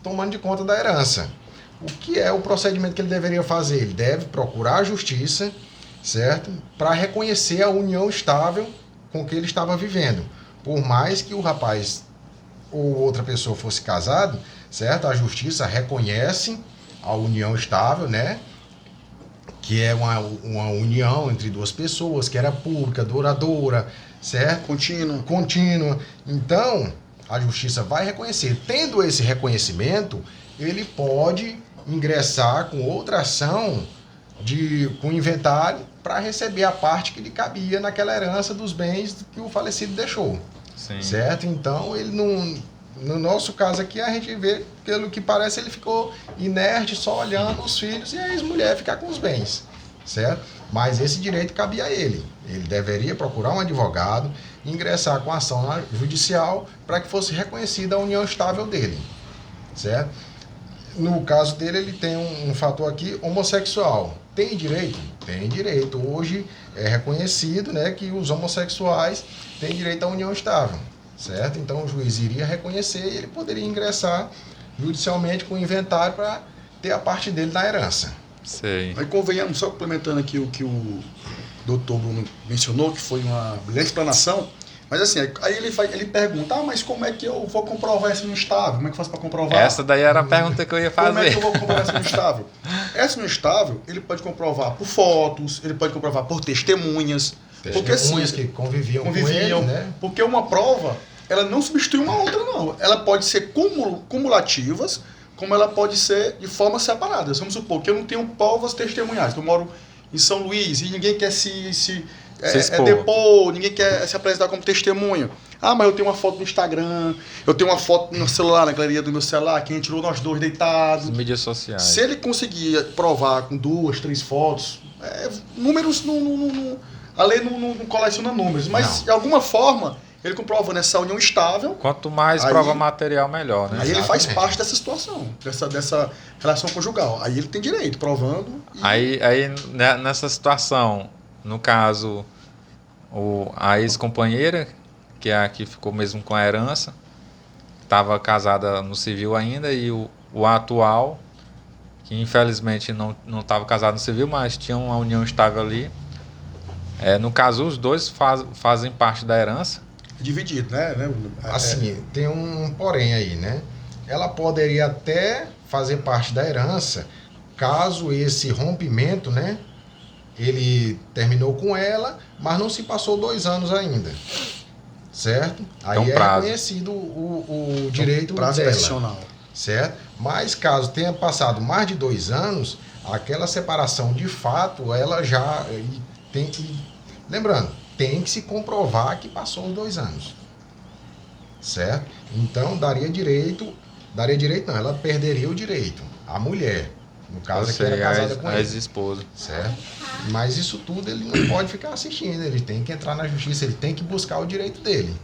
tomando de conta da herança. O que é o procedimento que ele deveria fazer? Ele deve procurar a justiça, certo? Para reconhecer a união estável com que ele estava vivendo. Por mais que o rapaz ou outra pessoa fosse casado, certo? A justiça reconhece a união estável, né? Que é uma união entre duas pessoas, que era pública, duradoura, certo? Contínua. Então, a justiça vai reconhecer. Tendo esse reconhecimento, ele pode ingressar com outra ação com inventário para receber a parte que lhe cabia naquela herança dos bens que o falecido deixou. Sim. Certo? Então, ele não... No nosso caso aqui, a gente vê, pelo que parece, ele ficou inerte, só olhando os filhos e a ex-mulher ficar com os bens, certo? Mas esse direito cabia a ele. Ele deveria procurar um advogado, ingressar com ação judicial para que fosse reconhecida a união estável dele, certo? No caso dele, ele tem um fator aqui, homossexual. Tem direito? Tem direito. Hoje é reconhecido, né, que os homossexuais têm direito à união estável. Certo? Então o juiz iria reconhecer e ele poderia ingressar judicialmente com o inventário para ter a parte dele na herança. Sei. Aí convenhamos, só complementando aqui o que o doutor Bruno mencionou, que foi uma brilhante explanação, mas assim, aí ele pergunta, mas como é que eu vou comprovar essa união estável? Como é que eu faço para comprovar? Essa daí era a pergunta que eu ia fazer. Como é que eu vou comprovar essa união estável? Essa união estável, ele pode comprovar por fotos, ele pode comprovar por testemunhas. Testemunhas que conviviam com ele, né? Porque uma prova, ela não substitui uma outra, não. Ela pode ser cumulativas, como ela pode ser de forma separada. Vamos supor que eu não tenho provas testemunhais. Eu moro em São Luís e ninguém quer se depor, ninguém quer se apresentar como testemunha. Ah, mas eu tenho uma foto no Instagram, eu tenho uma foto no celular, na galeria do meu celular, que a gente tirou nós dois deitados. Mídias sociais. Se ele conseguir provar com 2, 3 fotos, números a lei não coleciona números, mas de alguma forma Ele comprovando essa união estável, Quanto mais Aí- prova material, melhor, né? aí ele faz Exatamente. parte dessa situação, dessa relação conjugal. Aí ele tem direito, provando. E Aí nessa situação, no caso, a ex-companheira, que é a que ficou mesmo com a herança, estava casada no civil ainda, e o atual, que infelizmente não estava casado no civil, mas tinha uma união estável ali. No caso, os dois fazem parte da herança. dividido, né? Assim, tem um porém aí, né? Ela poderia até fazer parte da herança caso esse rompimento, né? Ele terminou com ela, mas não se passou 2 anos ainda. Certo? Aí um é prazo. reconhecido o direito prazo dela. profissional. Certo? Mas caso tenha passado mais de 2 anos, aquela separação de fato, ela já tem que... Lembrando, tem que se comprovar que passou os 2 anos. Certo? Então daria direito não, ela perderia o direito. A mulher, no caso aqui era casada com a ele. ex-esposa. Certo? Mas isso tudo ele não pode ficar assistindo, ele tem que entrar na justiça, ele tem que buscar o direito dele.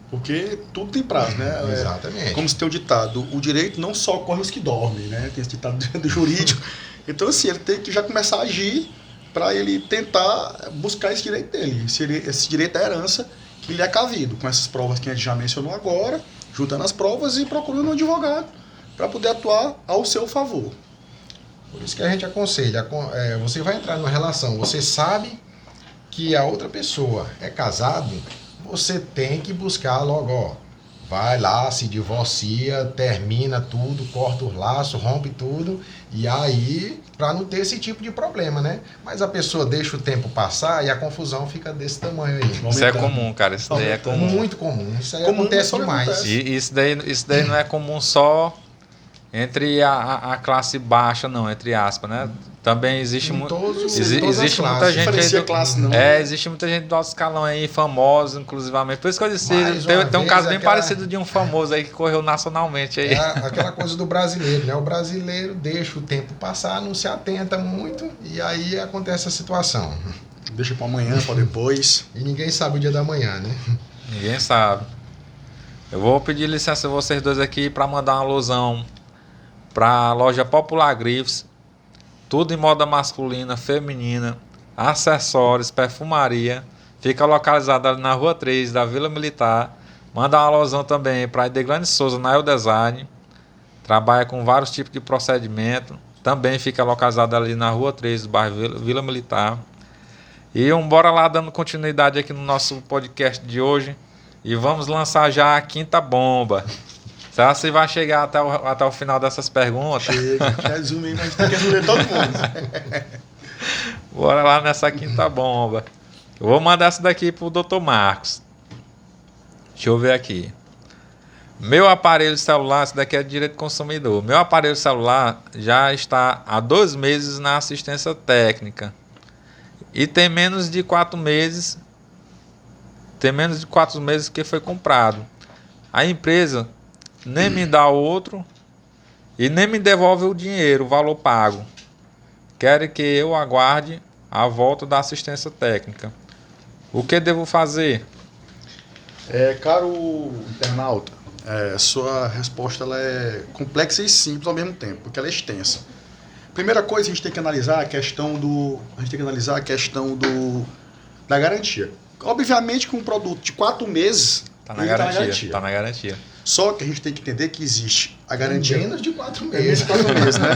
Porque tudo tem prazo, né? Exatamente. Como se tem o ditado, o direito não só ocorre os que dormem, né? Tem esse ditado do jurídico. Então, assim, ele tem que já começar a agir para ele tentar buscar esse direito dele, esse direito à herança que lhe é cabido, com essas provas que a gente já mencionou agora, juntando as provas e procurando um advogado para poder atuar ao seu favor. Por isso que a gente aconselha, você vai entrar numa relação, você sabe que a outra pessoa é casado, você tem que buscar logo, ó, vai lá, se divorcia, termina tudo, corta os laços, rompe tudo, e aí, para não ter esse tipo de problema, né? Mas a pessoa deixa o tempo passar e a confusão fica desse tamanho aí. Isso é comum, cara. Isso daí é comum. Muito comum, isso aí Comum, acontece mas só demais. acontece. E isso daí não é comum só entre a classe baixa, não, entre aspas, né? Também existe, Em todas as existe muita classes. gente aí Diferencia classe, não. existe muita gente do alto escalão aí, famosos, inclusivamente. Por isso que eu disse, Mais tem uma um vez, caso bem aquela- parecido de um famoso aí que correu nacionalmente aí. É aquela coisa do brasileiro, né? O brasileiro deixa o tempo passar, não se atenta muito, e aí acontece a situação. Deixa para amanhã, para depois. E ninguém sabe o dia da manhã, né? Ninguém sabe. Eu vou pedir licença a vocês dois aqui para mandar uma alusão para a loja Popular Grifes. Tudo em moda masculina, feminina, acessórios, perfumaria. Fica localizada ali na Rua 3 da Vila Militar. Manda uma alusão também para Edeglane Souza, na El Design. Trabalha com vários tipos de procedimento. Também fica localizada ali na Rua 3 do bairro Vila Militar. E bora lá dando continuidade aqui no nosso podcast de hoje. E vamos lançar já a quinta bomba. Será que você vai chegar até o final dessas perguntas? Chega, resume aí, mas tem que responder todo mundo. Bora lá nessa quinta bomba. Eu vou mandar essa daqui pro Dr. Marcos. Deixa eu ver aqui. Meu aparelho celular, esse daqui é de direito do consumidor. Meu aparelho celular já está há 2 meses na assistência técnica. E tem menos de 4 meses. Tem menos de 4 meses que foi comprado. A empresa nem me dá outro e nem me devolve o dinheiro, o valor pago. Querem que eu aguarde a volta da assistência técnica. O que devo fazer? Caro internauta, sua resposta ela é complexa e simples ao mesmo tempo, porque ela é extensa. Primeira coisa, a gente tem que analisar a questão da garantia. Obviamente que um produto de 4 meses Tá na ele garantia. Tá na garantia. Só que a gente tem que entender que existe a garantia. Menos de 4 Menos meses. de 4 meses, né?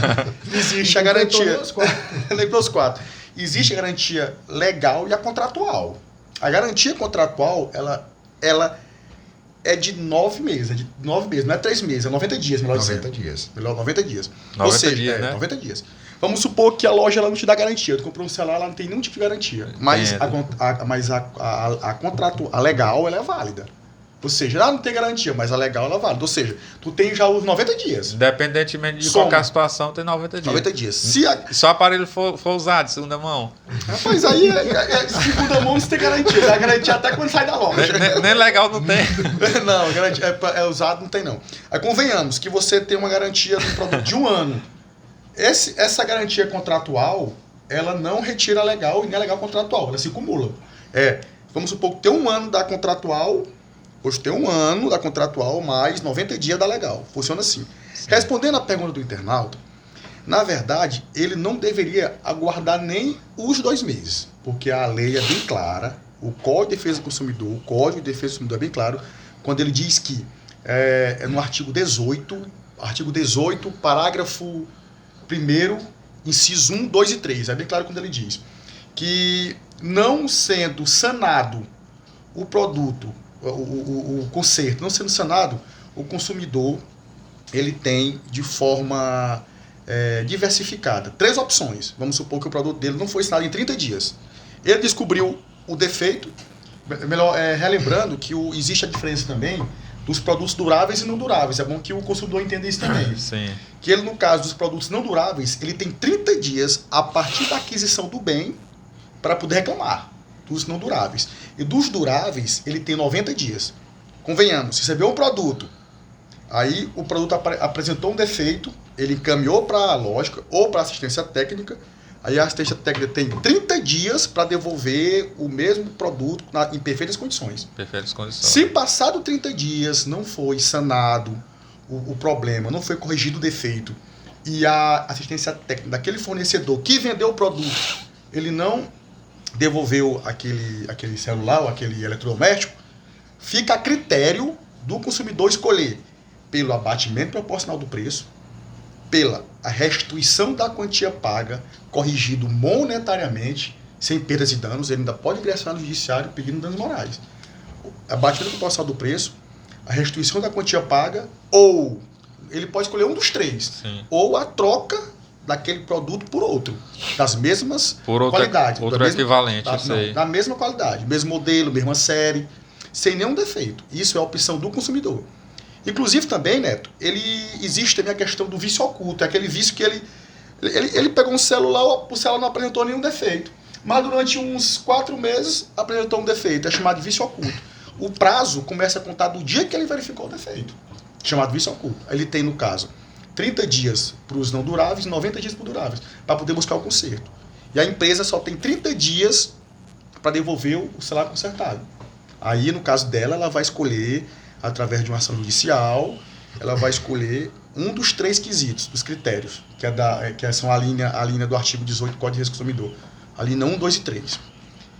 Existe a garantia. Completou os 4. Lembrou os 4. Existe a garantia legal e a contratual. A garantia contratual, ela é de 9 meses. Não é 3 meses, é 90 dias, melhor 90 dizendo. dias. Melhor 90 dias. 90 Ou seja, dias, né? 90 dias. Vamos supor que a loja ela não te dá garantia. Tu comprou um celular, ela não tem nenhum tipo de garantia. Mas a legal, ela é válida. Ou seja, ela não tem garantia, mas a legal, ela é válida. Ou seja, tu tem já os 90 dias. Independentemente de Soma. qualquer situação, tem 90 dias. 90 dias. Se o aparelho for usado de segunda mão. Rapaz, aí segunda mão você tem garantia. Dá garantia até quando sai da loja. Nem legal não tem. Não, garantia é usado, não tem não. Aí convenhamos que você tem uma garantia do produto de 1 ano. Essa garantia contratual, ela não retira a legal e nem a legal contratual, ela se acumula. Vamos supor que tem 1 ano da contratual Hoje tem 1 ano da contratual, mais 90 dias da legal. Funciona assim. Sim. Respondendo à pergunta do internauta, na verdade, ele não deveria aguardar nem os 2 meses, porque a lei é bem clara, o Código de Defesa do Consumidor, o Código de Defesa do Consumidor é bem claro, quando ele diz que, no artigo 18, parágrafo 1º, inciso 1, 2 e 3, é bem claro quando ele diz que, não sendo sanado o produto, o conserto, não sendo sanado, o consumidor, ele tem de forma diversificada 3 opções. Vamos supor que o produto dele não foi sanado em 30 dias. Ele descobriu o defeito, melhor, relembrando que existe a diferença também dos produtos duráveis e não duráveis. É bom que o consumidor entenda isso também. Sim. Que ele, no caso dos produtos não duráveis, ele tem 30 dias a partir da aquisição do bem para poder reclamar dos não duráveis. E dos duráveis, ele tem 90 dias. Convenhamos, recebeu um produto, aí o produto apresentou um defeito, ele encaminhou para a lógica ou para a assistência técnica, aí a assistência técnica tem 30 dias para devolver o mesmo produto em perfeitas condições. Perfeitas condições. Se passado 30 dias não foi sanado o problema, não foi corrigido o defeito, e a assistência técnica daquele fornecedor que vendeu o produto, ele não devolveu aquele celular ou aquele eletrodoméstico, fica a critério do consumidor escolher pelo abatimento proporcional do preço, pela a restituição da quantia paga, corrigido monetariamente, sem perdas e danos. Ele ainda pode ingressar no judiciário pedindo danos morais. Abatimento proporcional do preço, a restituição da quantia paga, ou ele pode escolher um dos 3. Sim. Ou a troca daquele produto por outro, das mesmas qualidades. Outro equivalente, da mesma qualidade, mesmo modelo, mesma série, sem nenhum defeito. Isso é a opção do consumidor. Inclusive também, Neto, existe também a questão do vício oculto, é aquele vício que ele pegou um celular, o celular não apresentou nenhum defeito, mas durante uns 4 meses apresentou um defeito, é chamado de vício oculto. O prazo começa a contar do dia que ele verificou o defeito, chamado vício oculto. Ele tem, no caso, 30 dias para os não duráveis e 90 dias para os duráveis, para poder buscar o conserto. E a empresa só tem 30 dias para devolver o celular consertado. Aí, no caso dela, ela vai escolher, através de uma ação judicial, ela vai escolher um dos 3 quesitos, dos critérios, que são a linha do artigo 18 do Código de Defesa do Consumidor. A linha 1, 2 e 3.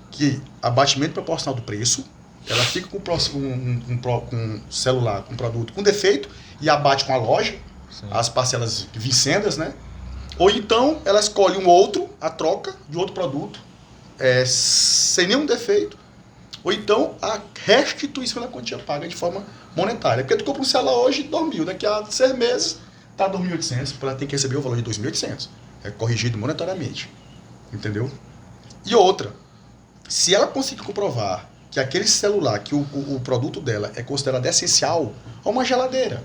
Que abatimento proporcional do preço, ela fica com um celular, com um produto com defeito, e abate com a loja, sim, as parcelas vincendas, né? Ou então ela escolhe um outro, a troca de outro produto, sem nenhum defeito, ou então a restituição da quantia paga de forma monetária. Porque tu compra um celular hoje, 2.000, daqui a 6 meses tá 2.800, porque ela tem que receber o valor de 2.800, corrigido monetariamente, entendeu? E outra, se ela conseguir comprovar que aquele celular, que o produto dela é considerado essencial, é uma geladeira.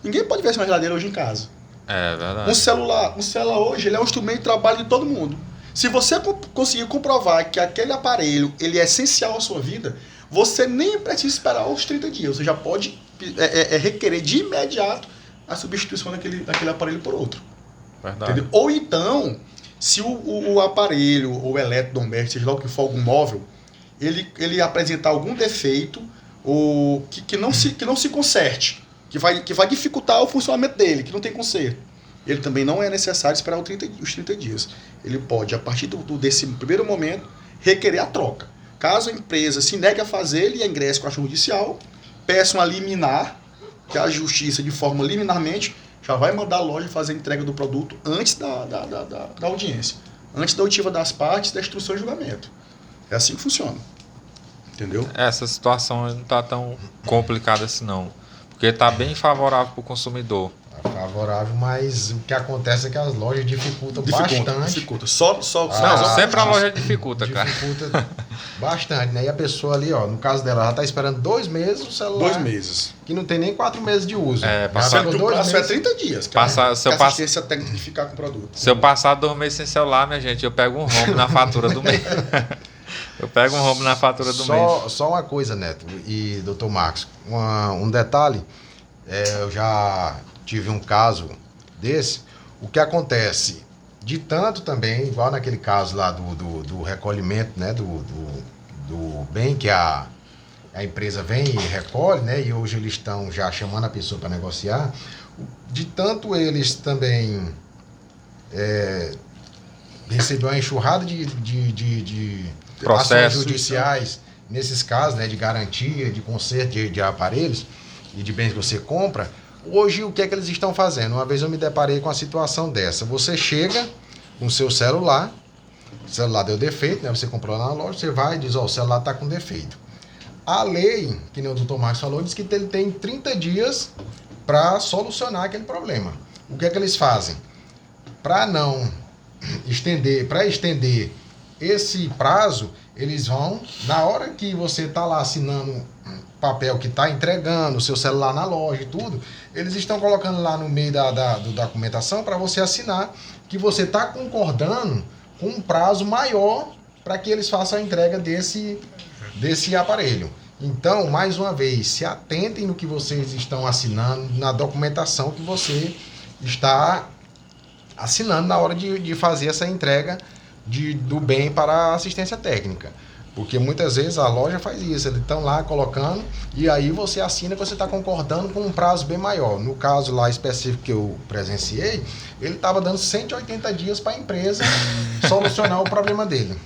Ninguém pode ver uma geladeira hoje em casa. É verdade. Um celular hoje, ele é um instrumento de trabalho de todo mundo. Se você conseguir comprovar que aquele aparelho ele é essencial à sua vida, você nem precisa esperar os 30 dias. Você já pode requerer de imediato a substituição daquele aparelho por outro. Verdade. Entendeu? Ou então, se o aparelho ou eletrodoméstico, seja lá o que for, algum móvel, ele apresentar algum defeito ou que não se conserte, que vai dificultar o funcionamento dele, que não tem conserto, ele também não é necessário esperar os 30 dias. Ele pode, a partir desse primeiro momento, requerer a troca. Caso a empresa se negue a fazer, ele ingresse com a ação judicial, peça uma liminar, que a justiça, de forma liminarmente, já vai mandar a loja fazer a entrega do produto antes da audiência, antes da oitiva das partes, da instrução e julgamento. É assim que funciona. Entendeu? Essa situação não está tão complicada assim, não. Porque está bem favorável para o consumidor. Tá favorável, mas o que acontece é que as lojas dificultam bastante. Dificulta. Sempre a loja dificulta, cara. Dificulta bastante, né? E a pessoa ali, ó, no caso dela, ela está esperando 2 meses o celular. 2 meses. Que não tem nem 4 meses de uso. Sendo que o prazo é 30 dias. Se eu assistência técnica de ficar com o produto. Se eu passar 2 meses sem celular, minha gente, eu pego um rombo na fatura do mês. Eu pego um rombo na fatura do mês. Só uma coisa, Neto e Dr. Marcos. Um detalhe, eu já tive um caso desse. O que acontece? De tanto também, igual naquele caso lá do recolhimento, né, do bem que a empresa vem e recolhe, né? E hoje eles estão já chamando a pessoa para negociar. De tanto eles também receber uma enxurrada de ações judiciais, nesses casos, né? De garantia, de conserto de aparelhos e de bens que você compra. Hoje, o que é que eles estão fazendo? Uma vez eu me deparei com a situação dessa. Você chega com o seu celular, o celular deu defeito, né? Você comprou lá na loja, você vai e diz, ó, o celular está com defeito. A lei, que nem o doutor Marcos falou, diz que ele tem 30 dias para solucionar aquele problema. O que é que eles fazem? Para estender esse prazo, eles vão, na hora que você está lá assinando papel que está entregando, o seu celular na loja e tudo, eles estão colocando lá no meio da documentação para você assinar que você está concordando com um prazo maior para que eles façam a entrega desse aparelho. Então, mais uma vez, se atentem no que vocês estão assinando, na documentação que você está assinando na hora de fazer essa entrega do bem para a assistência técnica. Porque muitas vezes a loja faz isso, eles estão lá colocando e aí você assina que você está concordando com um prazo bem maior. No caso lá específico que eu presenciei, ele estava dando 180 dias para a empresa solucionar o problema dele.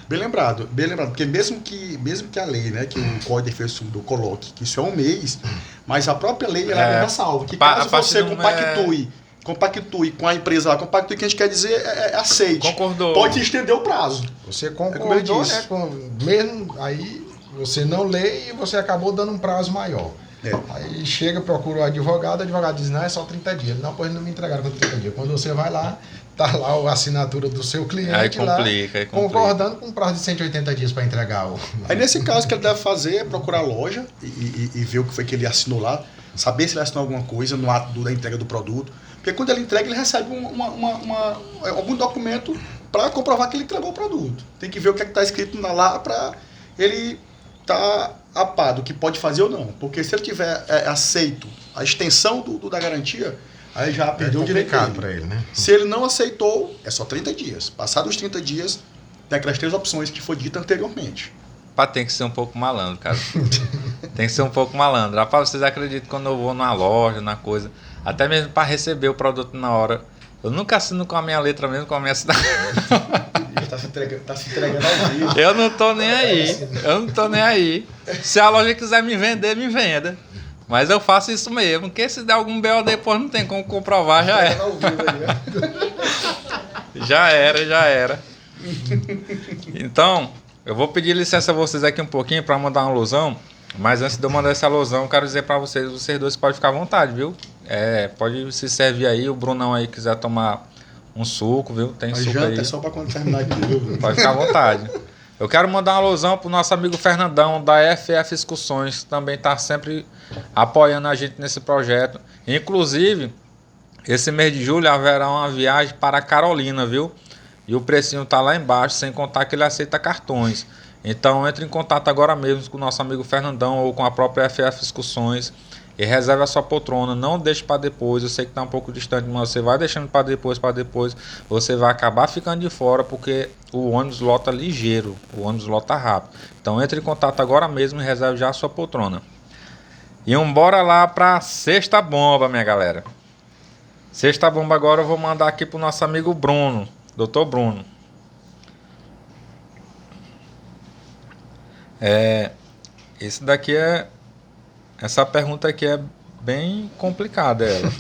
Bem lembrado, porque mesmo que a lei, né, que o Código de Defesa do Consumidor coloque que isso é um mês, mas a própria lei ela ressalva que caso você compactue com a empresa lá, compactue que a gente quer dizer aceite. Concordou. Pode estender o prazo. Você concordou, né? Mesmo aí você não lê e você acabou dando um prazo maior. Aí chega, procura o advogado diz, não, é só 30 dias. Não, pois não me entregaram com 30 dias. Quando você vai lá, tá lá a assinatura do seu cliente aí complica. Concordando com um prazo de 180 dias para entregar o... Aí nesse caso o que ele deve fazer é procurar a loja e ver o que foi que ele assinou lá, saber se ele assinou alguma coisa no ato da entrega do produto. Porque quando ele entrega, ele recebe algum documento para comprovar que ele entregou o produto. Tem que ver o que está escrito lá para ele estar a par do que pode fazer ou não. Porque se ele tiver aceito a extensão da garantia, aí já perdeu o direito para ele, né? Se ele não aceitou, é só 30 dias. Passados os 30 dias, tem aquelas 3 opções que foi dita anteriormente. Tem que ser um pouco malandro, cara. Tem que ser um pouco malandro. Rapaz, vocês acreditam que quando eu vou numa loja, na coisa, até mesmo para receber o produto na hora, eu nunca assino com a minha letra mesmo, com a minha cidade. Tá se entregando ao vivo. Eu não tô nem aí. Se a loja quiser me vender, me venda. Mas eu faço isso mesmo, porque se der algum BO depois não tem como comprovar, já era. Já era. Então, eu vou pedir licença a vocês aqui um pouquinho para mandar uma alusão, mas antes de eu mandar essa alusão, eu quero dizer para vocês dois podem ficar à vontade, viu? Pode se servir aí, o Brunão aí quiser tomar um suco, viu? Tem suco janta aí. É só para quando terminar aqui, viu? Pode ficar à vontade. Eu quero mandar uma alusão pro nosso amigo Fernandão, da FF Excursões, que também está sempre apoiando a gente nesse projeto. Inclusive, esse mês de julho haverá uma viagem para Carolina, viu? E o precinho tá lá embaixo, sem contar que ele aceita cartões. Então entre em contato agora mesmo com o nosso amigo Fernandão ou com a própria FF Excursões e reserve a sua poltrona. Não deixe para depois. Eu sei que tá um pouco distante, mas você vai deixando para depois, você vai acabar ficando de fora porque o ônibus lota ligeiro, o ônibus lota rápido. Então entre em contato agora mesmo e reserve já a sua poltrona. E bora lá para sexta bomba, minha galera. Sexta bomba agora eu vou mandar aqui pro nosso amigo Bruno. Doutor Bruno. Esse daqui essa pergunta aqui é bem complicada, ela.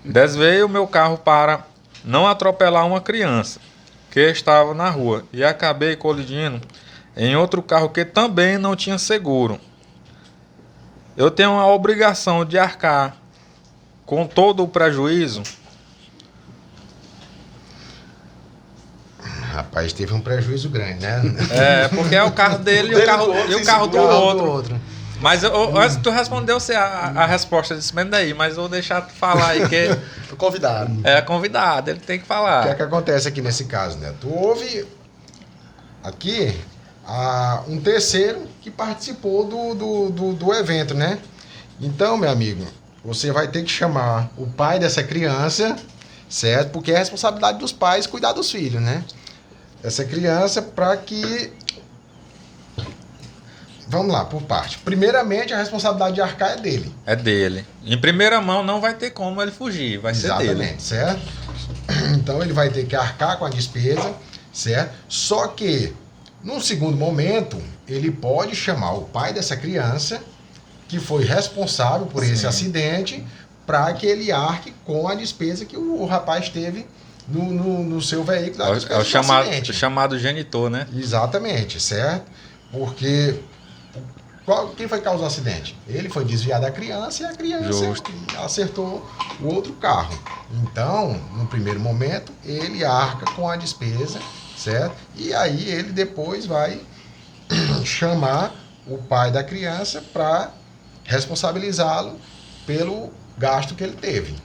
Desviei o meu carro para não atropelar uma criança que estava na rua e acabei colidindo em outro carro que também não tinha seguro. Eu tenho a obrigação de arcar com todo o prejuízo? Rapaz, teve um prejuízo grande, né? Porque é o carro dele e o carro do outro. Mas antes tu respondeu a resposta disso mesmo daí, mas eu vou deixar tu falar aí, que o convidado. É convidado, ele tem que falar. O que acontece aqui nesse caso, né? Tu houve aqui um terceiro que participou do evento, né? Então, meu amigo, você vai ter que chamar o pai dessa criança, certo? Porque é responsabilidade dos pais cuidar dos filhos, né? Essa criança para que vamos lá, por parte. Primeiramente, a responsabilidade de arcar é dele. É dele. Em primeira mão não vai ter como ele fugir, vai ser dele. Exatamente, certo? Então ele vai ter que arcar com a despesa, certo? Só que, num segundo momento, ele pode chamar o pai dessa criança, que foi responsável por esse acidente, para que ele arque com a despesa que o rapaz teve no seu veículo. É o chamado genitor, né? Exatamente, certo? Porque quem foi que causou o acidente? Ele foi desviar da criança e a criança acertou o outro carro. Então, no primeiro momento, ele arca com a despesa, certo? E aí ele depois vai chamar o pai da criança para responsabilizá-lo pelo gasto que ele teve.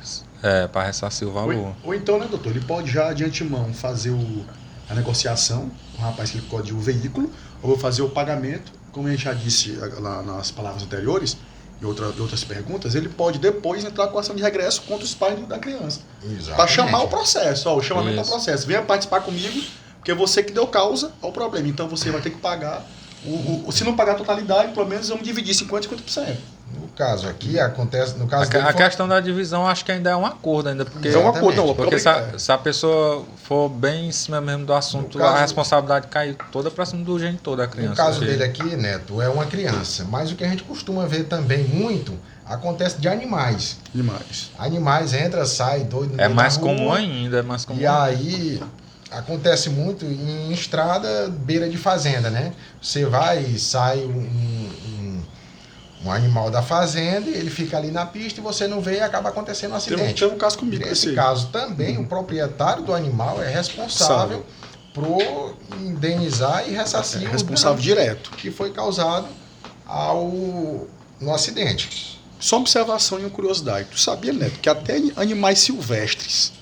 Para ressarcir o valor. Ou então, né, doutor, ele pode já de antemão fazer a negociação com o rapaz que ele código o veículo, ou fazer o pagamento, como a gente já disse lá nas palavras anteriores, e outras perguntas, ele pode depois entrar com ação de regresso contra os pais da criança. Para chamar o processo, o chamamento ao processo. Venha participar comigo, porque você que deu causa ao problema. Então você vai ter que pagar, se não pagar a totalidade, pelo menos vamos dividir 50% e 50%. No caso aqui, acontece... No caso a questão da divisão, acho que ainda é um acordo ainda. Porque, é um acordo, não. Porque se a pessoa for bem em cima mesmo do assunto, a responsabilidade cai toda para cima do genitor da criança. No caso dele aqui, Neto, é uma criança. Mas o que a gente costuma ver também muito, acontece de animais. Animais entra, sai, doido no meio mais da rua, comum ainda, é mais comum. E aí... Acontece muito em estrada, beira de fazenda, né? Você vai e sai um animal da fazenda, ele fica ali na pista e você não vê e acaba acontecendo um acidente. Tem um caso comigo. Nesse caso também, o proprietário do animal é responsável por indenizar e ressarcir o responsável direto que foi causado no acidente. Só uma observação e uma curiosidade. Tu sabia, Neto, que até animais silvestres,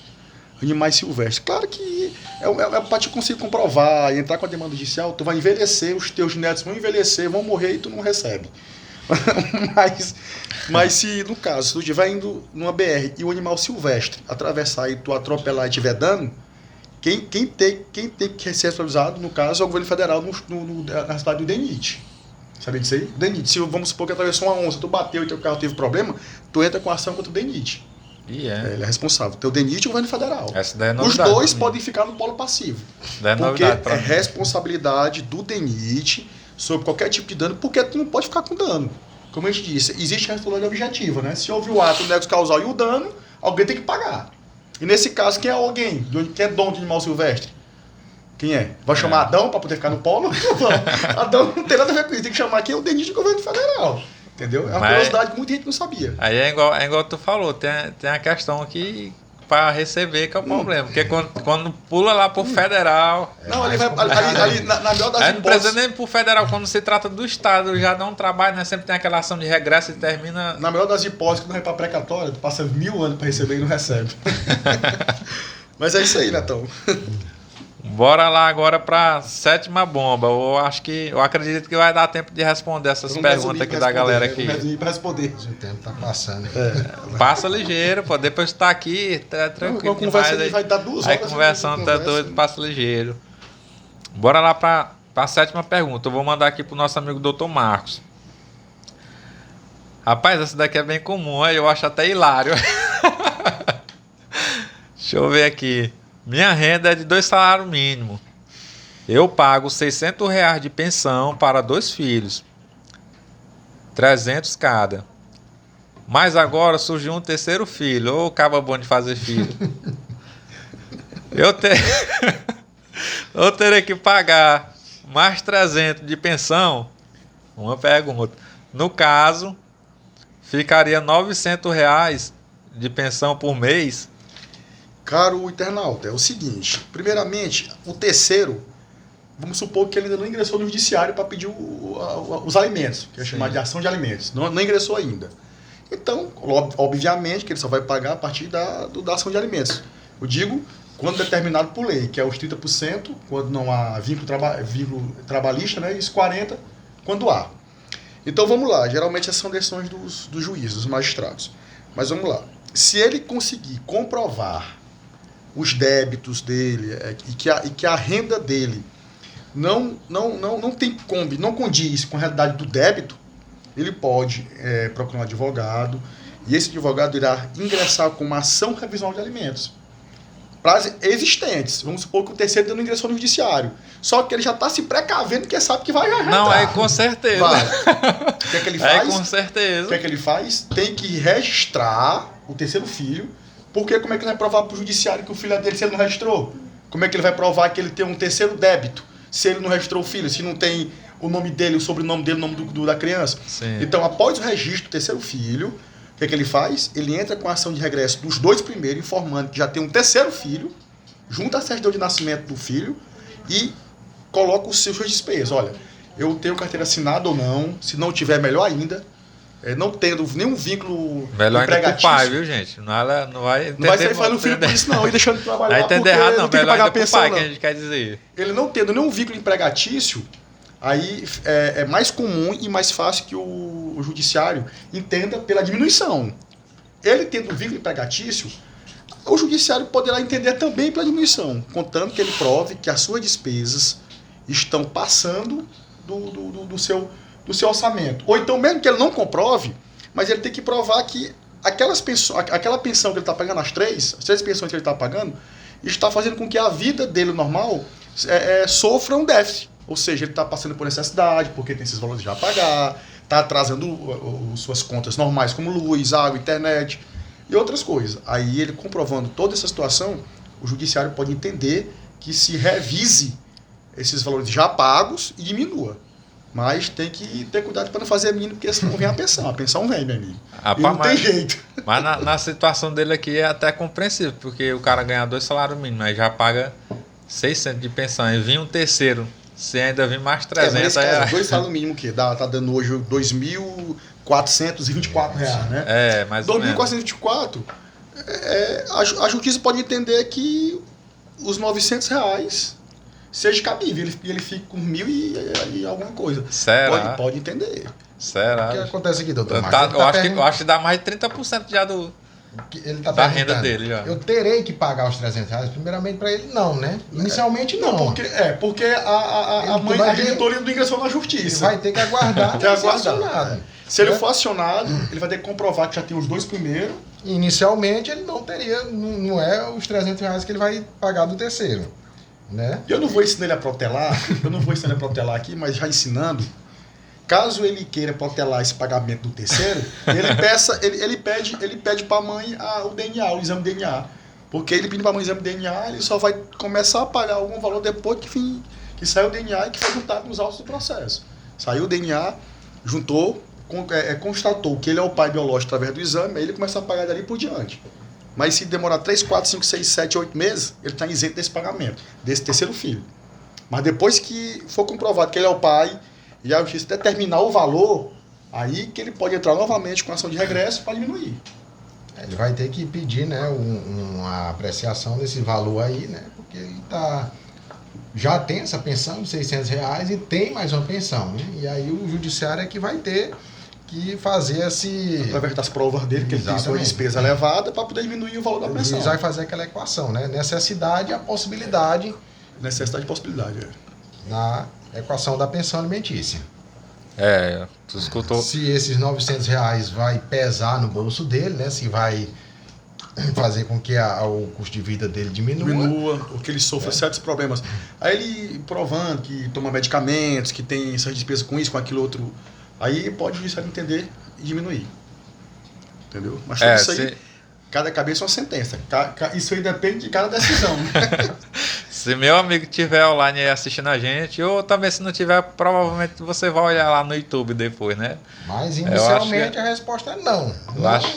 claro que para te conseguir comprovar e entrar com a demanda judicial, tu vai envelhecer, os teus netos vão envelhecer, vão morrer e tu não recebe. mas se, no caso, se tu estiver indo numa BR e o animal silvestre atravessar e tu atropelar e tiver dano, quem tem que ser responsabilizado, no caso, é o governo federal na cidade do DENIT. Sabia disso aí? DENIT. Se vamos supor que atravessou uma onça, tu bateu e teu carro teve problema, tu entra com ação contra o DENIT. Ele é responsável. Tem o DENIT e o governo federal. Os dois podem ficar no polo passivo. Porque é responsabilidade do DENIT sobre qualquer tipo de dano, porque tu não pode ficar com dano. Como a gente disse, existe a responsabilidade objetiva, né? Se houve o ato, o nexo causal e o dano, alguém tem que pagar. E nesse caso, quem é alguém? Quem é dono de animal silvestre? Quem é? Vai chamar Adão para poder ficar no polo? Adão não tem nada a ver com isso. Tem que chamar quem é o DENIT do governo federal. Entendeu? É uma curiosidade que muita gente não sabia. Aí é igual tu falou, tem a questão aqui para receber que é o problema. Porque quando pula lá pro federal... Não, ali na melhor das hipóteses... Não precisa nem pro federal, quando se trata do Estado, já dá um trabalho, né? Sempre tem aquela ação de regresso e termina... Na melhor das hipóteses, quando vai pra precatória, tu passa 1000 anos para receber e não recebe. Mas é isso aí, Netão. Bora lá agora para 7ª bomba. Eu acredito que vai dar tempo de responder essas perguntas aqui da galera aqui. Responder. O tempo tá passando. Passa ligeiro, pô. Depois tu tá aqui, tá tranquilo. A conversa vai dar 2 horas. Aí conversando, tá doido, passa ligeiro. Bora lá para a 7ª pergunta. Eu vou mandar aqui pro nosso amigo Dr. Marcos. Rapaz, essa daqui é bem comum, eu acho até hilário. Deixa eu ver aqui. Minha renda é de 2 salários mínimos. Eu pago R$600 de pensão para 2 filhos. 300 cada. Mas agora surgiu um 3º filho. Ô, caba bom de fazer filho. Eu terei que pagar mais 300 de pensão? Uma pergunta. No caso, ficaria R$900 de pensão por mês? Caro internauta, é o seguinte. Primeiramente, o 3º, vamos supor que ele ainda não ingressou no judiciário para pedir os alimentos, que é chamado de ação de alimentos. Não ingressou ainda. Então, obviamente, que ele só vai pagar a partir da ação de alimentos. Eu digo, quando determinado por lei, que é os 30%, quando não há vínculo trabalhista, né, e os 40% quando há. Então, vamos lá. Geralmente, essas são decisões dos juízes, dos magistrados. Mas vamos lá. Se ele conseguir comprovar os débitos dele e que a renda dele não condiz com a realidade do débito, ele pode procurar um advogado, e esse advogado irá ingressar com uma ação revisão de alimentos. Prazos existentes. Vamos supor que o terceiro não ingressou no judiciário. Só que ele já está se precavendo porque sabe que vai já Não, entrar. com certeza. Vai. O que é que ele faz? Com certeza. O que é que ele faz? Tem que registrar o terceiro filho, porque como é que ele vai provar para o judiciário que o filho é dele se ele não registrou? Como é que ele vai provar que ele tem um terceiro débito se ele não registrou o filho, se não tem o nome dele, o sobrenome dele, o nome da criança? Sim. Então, após o registro do terceiro filho, o que é que ele faz? Ele entra com a ação de regresso dos dois primeiros, informando que já tem um terceiro filho, junta a certidão de nascimento do filho e coloca os seus despesas. Olha, eu tenho carteira assinada ou não, se não tiver, melhor ainda. Não tendo nenhum vínculo melhor ainda pro empregatício. pai, viu, gente? Não vai Não vai sair fazendo filho por isso, não, e deixando de trabalhar. Vai entender errado, não. Não tem que Melhor pagar ainda pro pensão, pai, não. que a gente quer dizer. Ele não tendo nenhum vínculo empregatício, aí é mais comum e mais fácil que o judiciário entenda pela diminuição. Ele tendo vínculo empregatício, o judiciário poderá entender também pela diminuição, contando que ele prove que as suas despesas estão passando do seu orçamento. Ou então, mesmo que ele não comprove, mas ele tem que provar que aquela pensão que ele está pagando, as três pensões que ele está pagando, está fazendo com que a vida dele normal sofra um déficit. Ou seja, ele está passando por necessidade, porque tem esses valores já a pagar, está atrasando suas contas normais, como luz, água, internet e outras coisas. Aí ele comprovando toda essa situação, o judiciário pode entender que se revise esses valores já pagos e diminua. Mas tem que ter cuidado para não fazer mínimo, porque senão vem a pensão. A pensão vem, meu amigo. E não tem jeito. Mas na situação dele aqui é até compreensível, porque o cara ganha 2 salários mínimos, aí já paga 600 de pensão. E vinha um terceiro, se ainda vir mais 300... Mas 2 salários mínimos que tá dando hoje R$ 2.424, né? Mais ou menos. 2.424, a justiça pode entender que os R$900 seja cabível, ele fica com 1.000 e alguma coisa. Será? Pode entender. Será? O que acontece aqui, doutor Eu acho que dá mais de 30% já ele tá da renda dele. Já. Eu terei que pagar os R$300? Primeiramente para ele, não, né? Inicialmente, não. Porque a diretoria não ingressou na justiça. Ele vai ter que aguardar Tem que ser acionado. Se ele for acionado, ele vai ter que comprovar que já tem os 2 primeiros. Inicialmente, ele não teria, não é os R$300 que ele vai pagar do terceiro. Né? Eu não vou ensinar ele a protelar, aqui, mas já ensinando, caso ele queira protelar esse pagamento do terceiro, ele pede para a mãe o DNA, o exame DNA. Porque ele pedindo para a mãe o exame DNA, ele só vai começar a pagar algum valor depois que saiu o DNA e que foi juntado nos autos do processo. Saiu o DNA, juntou, constatou que ele é o pai biológico através do exame, aí ele começa a pagar dali por diante. Mas se demorar 3, 4, 5, 6, 7, 8 meses, ele está isento desse pagamento, desse terceiro filho. Mas depois que for comprovado que ele é o pai e a justiça determinar o valor, aí que ele pode entrar novamente com ação de regresso para diminuir. Ele vai ter que pedir, né, uma apreciação desse valor aí, né? Porque ele já tem essa pensão de R$600 e tem mais uma pensão, né? E aí o judiciário é que vai ter que fazer através das provas dele, que ele tem sua despesa elevada, para poder diminuir o valor da pensão. Ele vai fazer aquela equação, né? Necessidade e a possibilidade. Necessidade e possibilidade, na equação da pensão alimentícia. Tu escutou. Se esses R$900 vai pesar no bolso dele, né? Se vai fazer com que o custo de vida dele diminua, ou que ele sofra certos problemas. Aí ele provando que toma medicamentos, que tem essas despesas com isso, com aquilo outro, aí pode o judiciário entender e diminuir. Entendeu? Mas tudo isso aí, cada cabeça é uma sentença. Isso aí depende de cada decisão. Se meu amigo estiver online aí assistindo a gente, ou também se não tiver, provavelmente você vai olhar lá no YouTube depois, né? Mas inicialmente a resposta é não.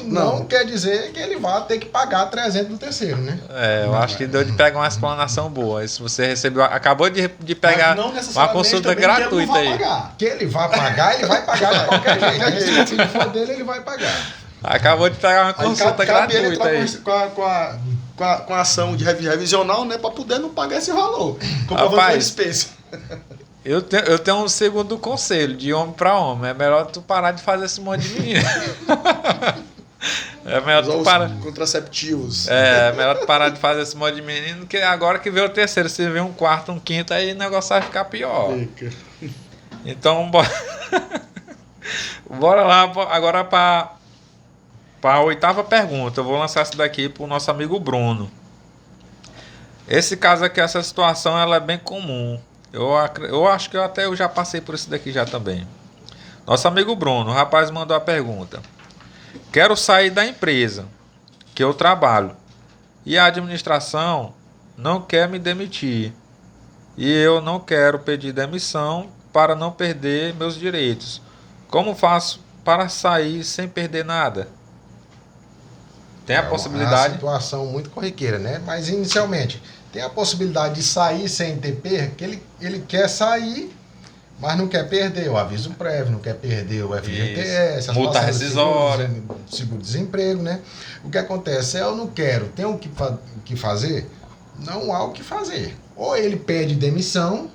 Não quer dizer que ele vai ter que pagar 300 do terceiro, né? Eu acho que deu de pegar uma explanação boa. E se você recebeu, acabou de pegar uma consulta gratuita aí. Que ele vai pagar de qualquer jeito. Se for dele, ele vai pagar. Acabou de pegar uma consulta gratuita aí. Com a ação de revisional, né, para poder não pagar esse valor. Rapaz, despesa. Eu tenho um segundo conselho, de homem para homem. É melhor tu parar de fazer esse monte de menino. É melhor Usar tu os parar. contraceptivos. É melhor tu parar de fazer esse monte de menino, que agora que vê o terceiro, se vê um quarto, um quinto, aí o negócio vai ficar pior. Fica. Então, bora lá agora para a oitava pergunta. Eu vou lançar essa daqui pro nosso amigo Bruno. Esse caso aqui, essa situação, ela é bem comum. Eu acho que eu já passei por isso daqui já também. Nosso amigo Bruno, o rapaz mandou a pergunta. Quero sair da empresa que eu trabalho e a administração não quer me demitir. E eu não quero pedir demissão para não perder meus direitos. Como faço para sair sem perder nada? Tem a possibilidade? É uma situação muito corriqueira, né? Mas inicialmente, tem a possibilidade de sair sem ter perda, que ele quer sair, mas não quer perder o aviso prévio, não quer perder o FGTS, as multa rescisória, seguro-desemprego, né? O que acontece é, eu não quero, tem o que fazer? Não há o que fazer. Ou ele pede demissão,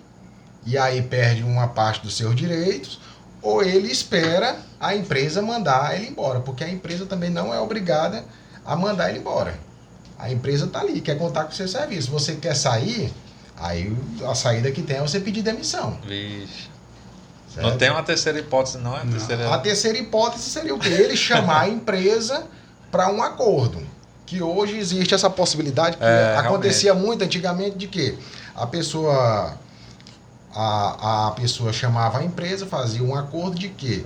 e aí perde uma parte dos seus direitos, ou ele espera a empresa mandar ele embora, porque a empresa também não é obrigada a mandar ele embora. A empresa está ali, quer contar com o seu serviço. Você quer sair, aí a saída que tem é você pedir demissão. Vixe. Certo? Não tem uma terceira hipótese, não? A terceira hipótese seria o quê? Ele chamar a empresa para um acordo. Que hoje existe essa possibilidade, que acontecia muito antigamente, de que a pessoa chamava a empresa, fazia um acordo de que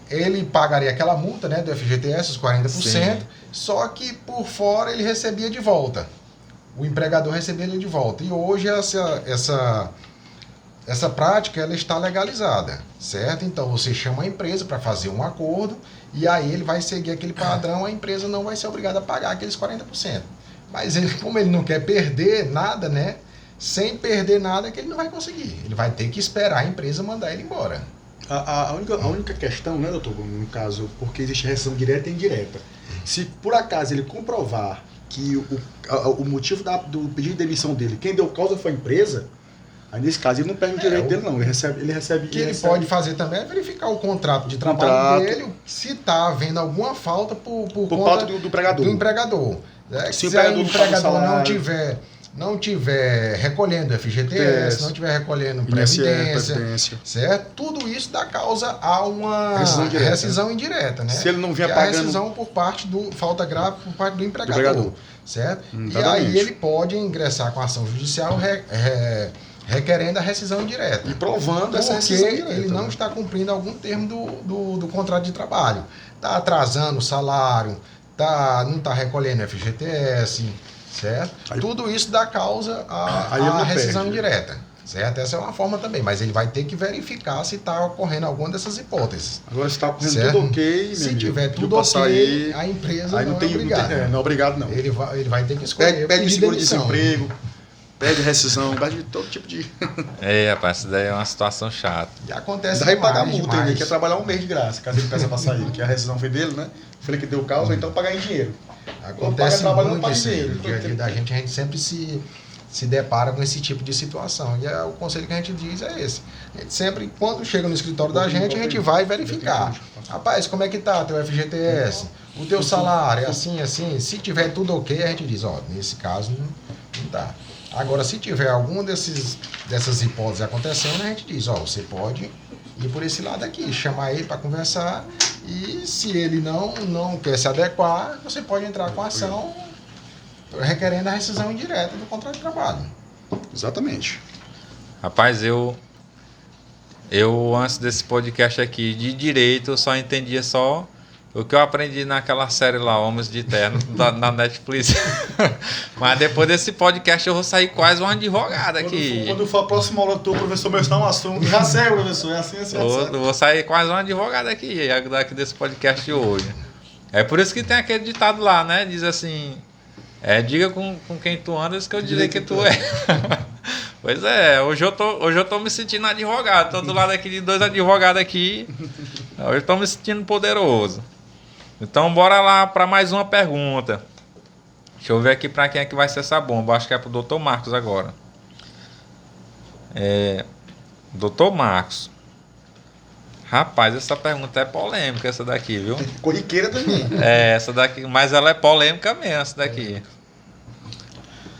ele pagaria aquela multa, né, do FGTS, os 40%, Sim. só que por fora ele recebia de volta. O empregador recebia ele de volta. E hoje essa prática ela está legalizada, certo? Então você chama a empresa para fazer um acordo e aí ele vai seguir aquele padrão, a empresa não vai ser obrigada a pagar aqueles 40%. Mas ele, como ele não quer perder nada, né? Sem perder nada é que ele não vai conseguir. Ele vai ter que esperar a empresa mandar ele embora. A única questão, né, doutor, no caso, porque existe rescisão direta e indireta. Se por acaso ele comprovar que o motivo do pedido de demissão dele, quem deu causa foi a empresa, aí nesse caso ele não perde o direito dele, não. Ele recebe. O que ele pode fazer também é verificar o contrato de trabalho dele, se está havendo alguma falta por parte do empregador. Do empregador. Né? Se o empregador não tiver recolhendo FGTS, não tiver recolhendo Previdência, certo? Tudo isso dá causa a uma rescisão indireta, né? Se ele não vier que pagando... a rescisão por parte falta grave por parte do empregador. Certo? E aí ele pode ingressar com ação judicial requerendo a rescisão indireta. E provando essa rescisão indireta. Porque ele não está cumprindo algum termo do contrato de trabalho. Está atrasando o salário, não está recolhendo FGTS, certo? Aí, tudo isso dá causa à rescisão indireta, certo? Essa é uma forma também, mas ele vai ter que verificar se está ocorrendo alguma dessas hipóteses. Agora, se está ocorrendo tudo ok, se tiver tudo ok, a empresa aí não é obrigada. Não é obrigado, não. Ele vai ter que escolher. Pede seguro-desemprego, pede rescisão, pede todo tipo de... Rapaz, isso daí é uma situação chata. E acontece daí pagar multa, ele quer trabalhar um mês de graça, caso ele peça para sair, que a rescisão foi dele, né? Foi ele que deu causa, então pagar em dinheiro. Acontece muito isso aí. No dia a dia da gente, a gente sempre se depara com esse tipo de situação. E o conselho que a gente diz é esse. A gente sempre, quando chega no escritório da gente, a gente vai verificar. Rapaz, como é que tá teu FGTS? O teu salário é assim, assim. Se tiver tudo ok, a gente diz, nesse caso não dá. Agora, se tiver alguma dessas hipóteses acontecendo, a gente diz, você pode ir por esse lado aqui, chamar ele para conversar, e se ele não quer se adequar, você pode entrar com ação requerendo a rescisão indireta do contrato de trabalho. Exatamente. Rapaz, eu antes desse podcast aqui de direito, eu só entendia só o que eu aprendi naquela série lá, Homens de Terno, na Netflix. Mas depois desse podcast eu vou sair quase um advogado aqui. Quando for a próxima aula do professor, meu não assunto. Já sei, professor, é assim. Eu vou sair quase um advogado aqui desse podcast de hoje. É por isso que tem aquele ditado lá, né? Diz assim, diga com quem tu andas que eu direi que tu é. Pois é, hoje eu tô me sentindo advogado. Tô do lado aqui de dois advogados aqui. Hoje eu tô me sentindo poderoso. Então, bora lá para mais uma pergunta. Deixa eu ver aqui para quem é que vai ser essa bomba. Acho que é pro Dr. Marcos agora. Dr. Marcos. Rapaz, essa pergunta é polêmica, essa daqui, viu? Corriqueira também. Essa daqui, mas ela é polêmica mesmo, essa daqui.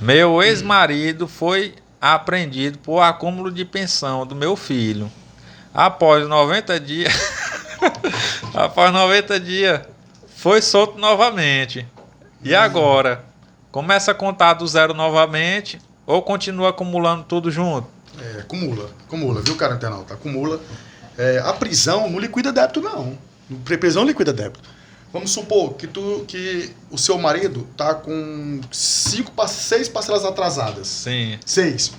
Meu ex-marido foi apreendido por acúmulo de pensão do meu filho. Após 90 dias, foi solto novamente. E agora? Começa a contar do zero novamente ou continua acumulando tudo junto? Acumula, viu, cara internauta? Acumula. A prisão não liquida débito, não. Prisão liquida débito. Vamos supor que o seu marido tá com 6 parcelas atrasadas. Sim. 6.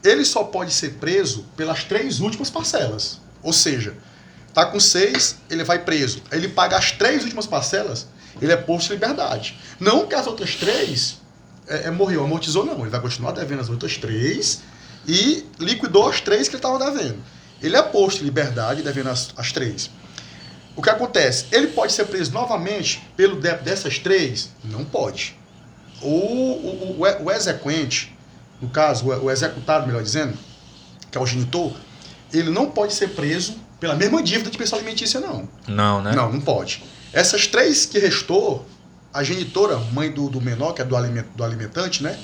Ele só pode ser preso pelas 3 últimas parcelas. Ou seja, tá com 6, ele vai preso. Aí ele paga as 3 últimas parcelas, ele é posto em liberdade. Não que as outras 3 morreu, amortizou, não. Ele vai continuar devendo as outras 3 e liquidou as 3 que ele estava devendo. Ele é posto em liberdade devendo as 3. O que acontece? Ele pode ser preso novamente pelo débito dessas 3? Não pode. O exequente, no caso, o executado, melhor dizendo, que é o genitor, ele não pode ser preso pela mesma dívida de pensão alimentícia, não. Não, né? Não pode. Essas 3 que restou, a genitora, mãe do menor, que é do alimentante, né?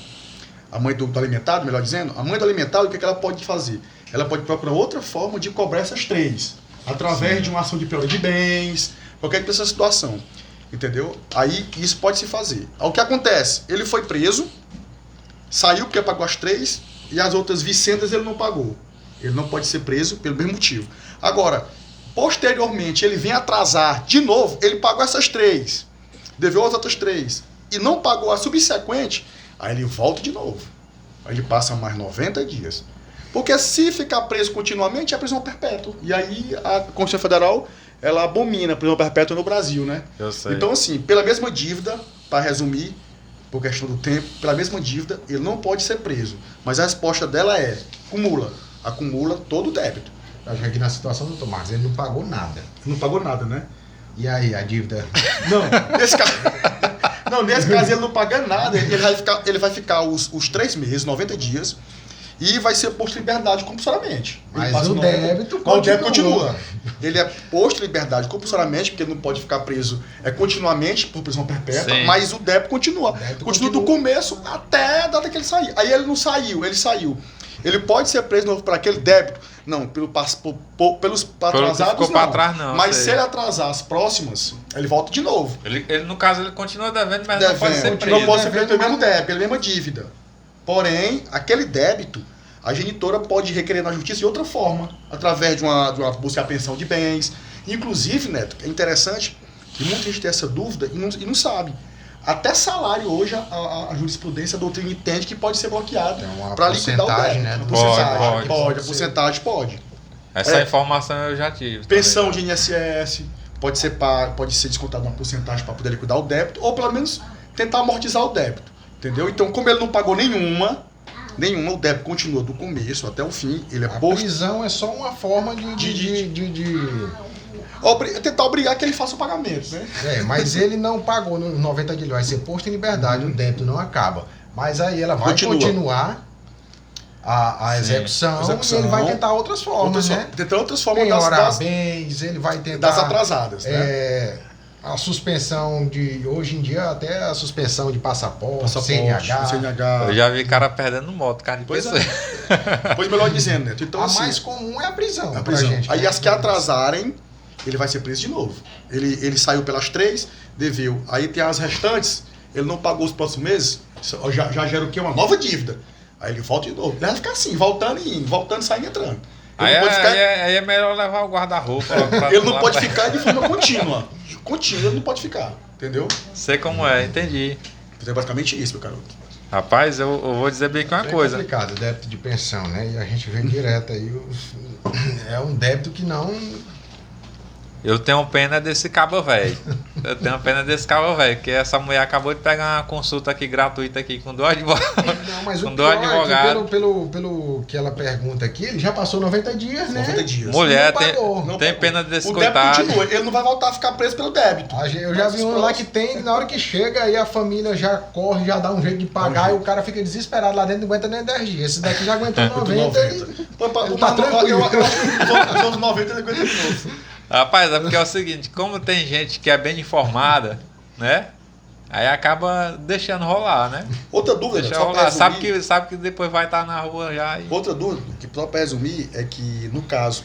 A mãe do alimentado, melhor dizendo, a mãe do alimentado, o que ela pode fazer? Ela pode procurar outra forma de cobrar essas 3. Através de uma ação de penhora de bens, qualquer que seja a situação. Entendeu? Aí isso pode se fazer. O que acontece? Ele foi preso, saiu porque pagou as 3 e as outras vicendas ele não pagou. Ele não pode ser preso pelo mesmo motivo. Agora, posteriormente, ele vem atrasar de novo, ele pagou essas 3, deveu as outras 3 e não pagou a subsequente, aí ele volta de novo. Aí ele passa mais 90 dias. Porque se ficar preso continuamente, é prisão perpétua. E aí a Constituição Federal, ela abomina a prisão perpétua no Brasil, né? Eu sei. Então, assim, pela mesma dívida, para resumir, por questão do tempo, pela mesma dívida, ele não pode ser preso. Mas a resposta dela é, acumula todo o débito. Acho que aqui na situação do Tomás, ele não pagou nada. Não pagou nada, né? E aí, a dívida... Nesse caso ele não paga nada, ele vai ficar os 3 meses, 90 dias, e vai ser posto em liberdade compulsoriamente. Mas o débito continua. Ele é posto em liberdade compulsoriamente, porque ele não pode ficar preso continuamente por prisão perpétua, Sim. mas o débito continua. Continua do começo até a data que ele sair. Aí ele não saiu, ele saiu. Ele pode ser preso de novo por aquele débito? Não, pelos atrasados ficou não. pra trás, não, Mas sei. se ele atrasar as próximas, ele volta de novo. Ele, no caso, ele continua devendo, mas não pode ser Devendo. preso. Não pode ser preso pelo mesmo débito, pela mesma dívida. Porém, aquele débito, a genitora pode requerer na justiça de outra forma, através de uma busca de pensão de bens. Inclusive, Neto, é interessante que muita gente tem essa dúvida e não sabe. Até salário hoje a jurisprudência, a doutrina entende que pode ser bloqueado para liquidar o débito. Né? Pode, a porcentagem pode. Essa informação eu já tive. Pensão também. de INSS pode ser descontado uma porcentagem para poder liquidar o débito, ou pelo menos tentar amortizar o débito. Entendeu? Então, como ele não pagou nenhuma, o débito continua do começo até o fim, ele é posto. A prisão é só uma forma Tentar obrigar que ele faça o pagamento, né? Mas ele não pagou nos 90 dias, vai ser posto em liberdade, o débito não acaba. Mas aí ela vai continuar a execução e ele vai tentar outras formas, né? Tentar outras formas penhorar bens, ele vai tentar... Das atrasadas, né? A suspensão de... Hoje em dia, até a suspensão de passaporte CNH. Eu já vi cara perdendo moto, cara de Pois pessoa. Pois melhor dizendo, né? Então, a assim, mais comum é a prisão. a prisão. Gente, Aí né? as que atrasarem, ele vai ser preso de novo. Ele saiu pelas 3, deveu. Aí tem as restantes, ele não pagou os próximos meses, já gera o quê? Uma nova dívida. Aí ele volta de novo. Ele vai ficar assim, voltando e indo, voltando, saindo e entrando. Aí é melhor levar o guarda-roupa. Ele não pode ficar de forma contínua. Ele não pode ficar, entendeu? Sei como é, entendi. Então é basicamente isso, meu garoto. Rapaz, eu vou dizer bem que uma coisa. É complicado, débito de pensão, né? E a gente vê direto aí, é um débito que não Eu tenho pena desse cabo velho. Eu tenho pena desse cabo velho, porque essa mulher acabou de pegar uma consulta aqui gratuita aqui com dois advogados. Não, mas com o dois pior é que advogados. pelo que ela pergunta aqui, ele já passou 90 dias, né? 90 dias. Mulher, Não pagou. Não tem pagou. pena desse O débito coitado. continua, ele não vai voltar a ficar preso pelo débito. Eu já vi um lá que tem, na hora que chega, aí a família já corre, já dá um jeito de pagar, e o cara fica desesperado lá dentro, não aguenta nem 10 dias. Esse daqui já aguentou 90. Ele tá tranquilo. Eu acho que os 90 ele aguenta de novo. Rapaz, é porque é o seguinte, como tem gente que é bem informada, né? Aí acaba deixando rolar, né? Outra dúvida, Deixa só pra rolar. resumir, Sabe que depois vai estar na rua já. E... outra dúvida, que só para resumir, é que no caso,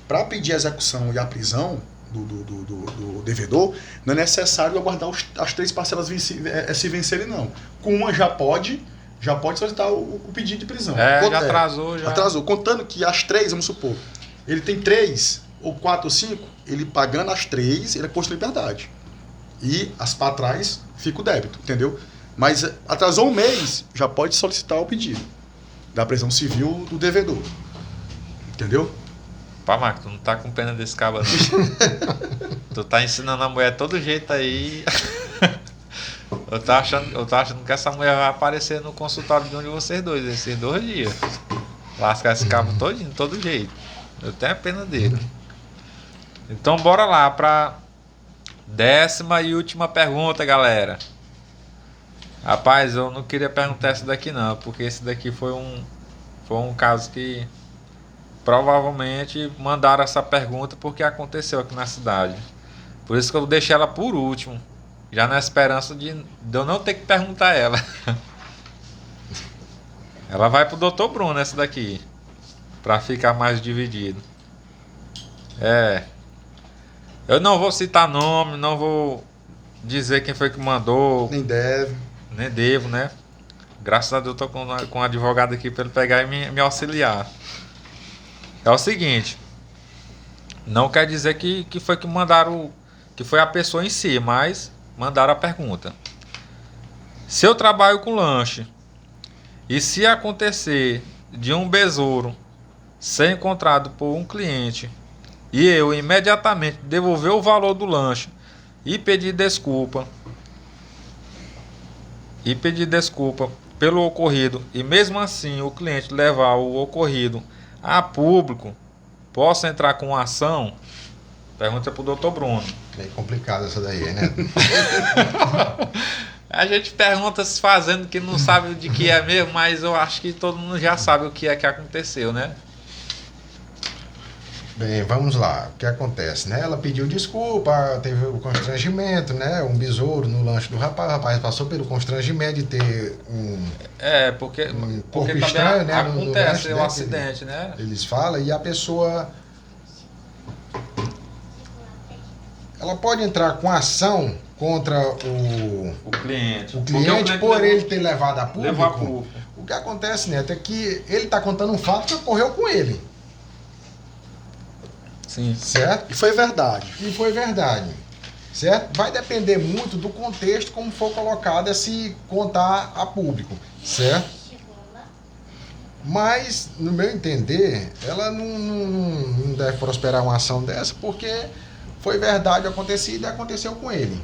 para pedir a execução e a prisão do devedor, não é necessário aguardar as 3 parcelas se vencerem, não. Com uma já pode solicitar o pedido de prisão. já atrasou. Já. Atrasou. Contando que as 3, vamos supor, ele tem 3, ou 4 ou 5, ele pagando as 3, ele é posto em liberdade. E as para trás fica o débito, entendeu? Mas atrasou um mês, já pode solicitar o pedido da prisão civil do devedor. Entendeu? Pá, Marco, tu não tá com pena desse cabo, não. Tu tá ensinando a mulher todo jeito aí. Eu tô achando que essa mulher vai aparecer no consultório de um de vocês dois, esses 2 dias. Lascar esse cabo todinho, todo jeito. Eu tenho pena dele. Então bora lá pra 10ª e última pergunta, galera. Rapaz, eu não queria perguntar essa daqui não, porque esse daqui foi um caso que provavelmente mandaram essa pergunta porque aconteceu aqui na cidade. Por isso que eu deixei ela por último, já na esperança de eu não ter que perguntar ela. Ela vai pro Dr. Bruno essa daqui, pra ficar mais dividido. Eu não vou citar nome, não vou dizer quem foi que mandou, Nem deve. nem devo, né? Graças a Deus eu tô com um advogado aqui para ele pegar e me auxiliar. É o seguinte, não quer dizer que foi que mandaram, que foi a pessoa em si, mas mandaram a pergunta. Se eu trabalho com lanche e se acontecer de um besouro ser encontrado por um cliente e eu imediatamente devolver o valor do lanche e pedir desculpa pelo ocorrido e mesmo assim o cliente levar o ocorrido a público, posso entrar com ação? Pergunta pro Dr. Bruno. Meio complicado essa daí, né? A gente pergunta se fazendo que não sabe de que é mesmo, mas eu acho que todo mundo já sabe o que é que aconteceu, né? Bem, vamos lá. O que acontece, né? Ela pediu desculpa, teve o constrangimento, né? Um besouro no lanche do rapaz. O rapaz passou pelo constrangimento de ter um Porque corpo também estranho, né? no acontece lanche, o né? acidente, né? Eles falam e a pessoa... Ela pode entrar com ação contra O cliente. o Porque cliente por levou- ele ter levado a público. Levar a público. O que acontece, Neto, é que ele está contando um fato que ocorreu com ele, Sim. certo? E foi verdade. E foi verdade, certo? Vai depender muito do contexto como for colocado esse contar a público, certo? Mas, no meu entender, ela não deve prosperar uma ação dessa porque foi verdade acontecido e aconteceu com ele,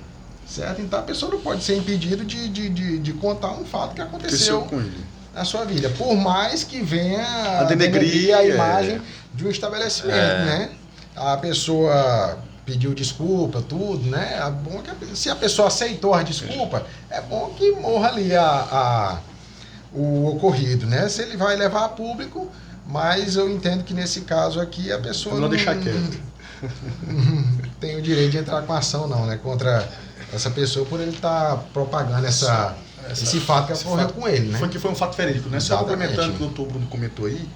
certo? Então a pessoa não pode ser impedida de contar um fato que aconteceu Com ele. na sua vida, por mais que venha A denegrir, a imagem de um estabelecimento, né? A pessoa pediu desculpa, tudo, né? É bom que se a pessoa aceitou a desculpa, é bom que morra ali o ocorrido, né? Se ele vai levar a público, mas eu entendo que nesse caso aqui a pessoa Não deixar quieto. não tem o direito de entrar com ação não, né? Contra essa pessoa por ele estar propagando esse fato que ocorreu com ele, né? Foi um fato verídico, né? Só Exatamente. complementando o que o doutor Bruno comentou aí,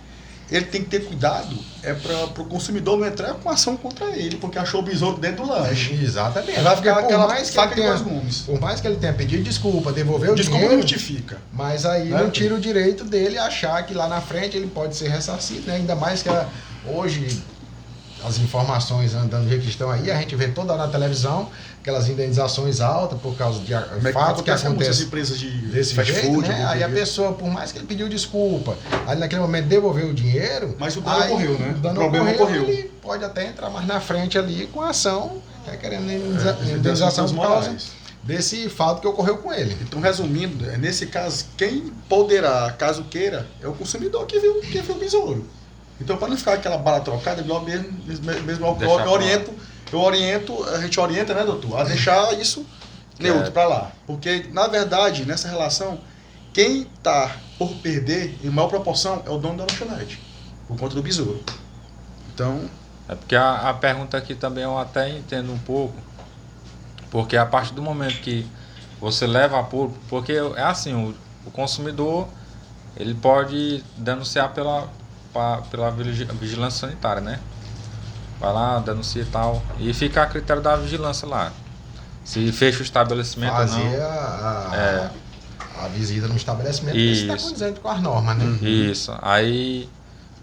ele tem que ter cuidado para o consumidor não entrar com ação contra ele, porque achou o besouro dentro do lanche. Exatamente. Aí vai ficar Porque aquela faca de dois gumes. por mais que ele tenha pedido desculpa, devolveu o Desculpa não dinheiro, justifica. mas aí Né? não tira o direito dele achar que lá na frente ele pode ser ressarcido, né? Ainda mais que hoje as informações andando do jeito que estão aí, a gente vê toda hora na televisão aquelas indenizações altas por causa de fatos que acontecem empresas de desse fast jeito, food, né? Aí a pessoa, por mais que ele pediu desculpa, aí naquele momento devolveu o dinheiro, mas o dano ocorreu, né? O dano ocorreu. Ele pode até entrar mais na frente ali com a ação, querendo indenização por causa desse fato que ocorreu com ele. Então, resumindo, nesse caso, quem poderá, caso queira, é o consumidor que viu o besouro. Então, para não ficar aquela bala trocada, eu oriento, a gente orienta, né, doutor, a deixar isso neutro para lá. Porque, na verdade, nessa relação, quem está por perder, em maior proporção, é o dono da lanchonete, por conta do besouro. Então... É porque a pergunta aqui também eu até entendo um pouco, porque a partir do momento que você leva a público, porque é assim, o consumidor, ele pode denunciar pela vigilância sanitária, né? Vai lá, denuncia e tal, e fica a critério da vigilância lá. Se fecha o estabelecimento ou não. Fazer a visita no estabelecimento, porque está condizente com as normas, né? Isso, aí...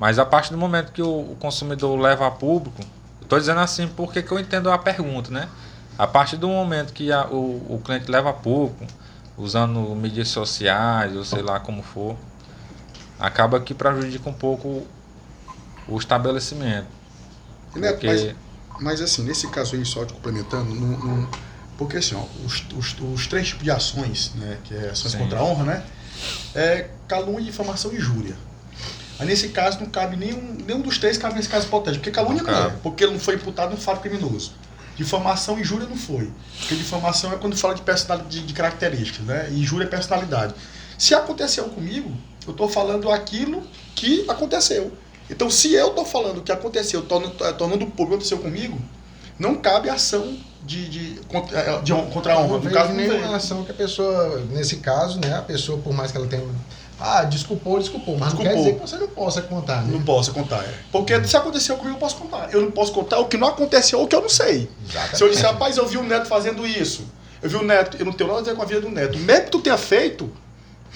Mas a partir do momento que o consumidor leva a público, estou dizendo assim porque que eu entendo a pergunta, né? A partir do momento que o cliente leva a público, usando mídias sociais, ou sei lá como for, acaba que prejudica um pouco o estabelecimento. Neto, porque... mas assim, nesse caso aí, só te complementando, porque assim, ó, os três tipos de ações, né, que é ações contra a honra, né, é calúnia, difamação e injúria. Aí nesse caso não cabe nenhum dos três, cabe nesse caso hipotético, porque calúnia não é, porque ele não foi imputado num fato criminoso. Difamação e injúria não foi, porque difamação é quando fala de personalidade, de características, né, e injúria é personalidade. Se aconteceu comigo, eu estou falando aquilo que aconteceu. Então, se eu estou falando que aconteceu, tornando público, aconteceu comigo, não cabe ação contra a honra. No caso, nenhuma ação que a pessoa, nesse caso, né, a pessoa, por mais que ela tenha... desculpou, mas não quer dizer que você não possa contar, né? Não posso contar, Porque se aconteceu comigo, eu posso contar. Eu não posso contar o que não aconteceu ou o que eu não sei. Exatamente. Se eu disser, rapaz, eu vi o Neto fazendo isso, eu vi o Neto, eu não tenho nada a ver com a vida do Neto. Mesmo que tu tenha feito,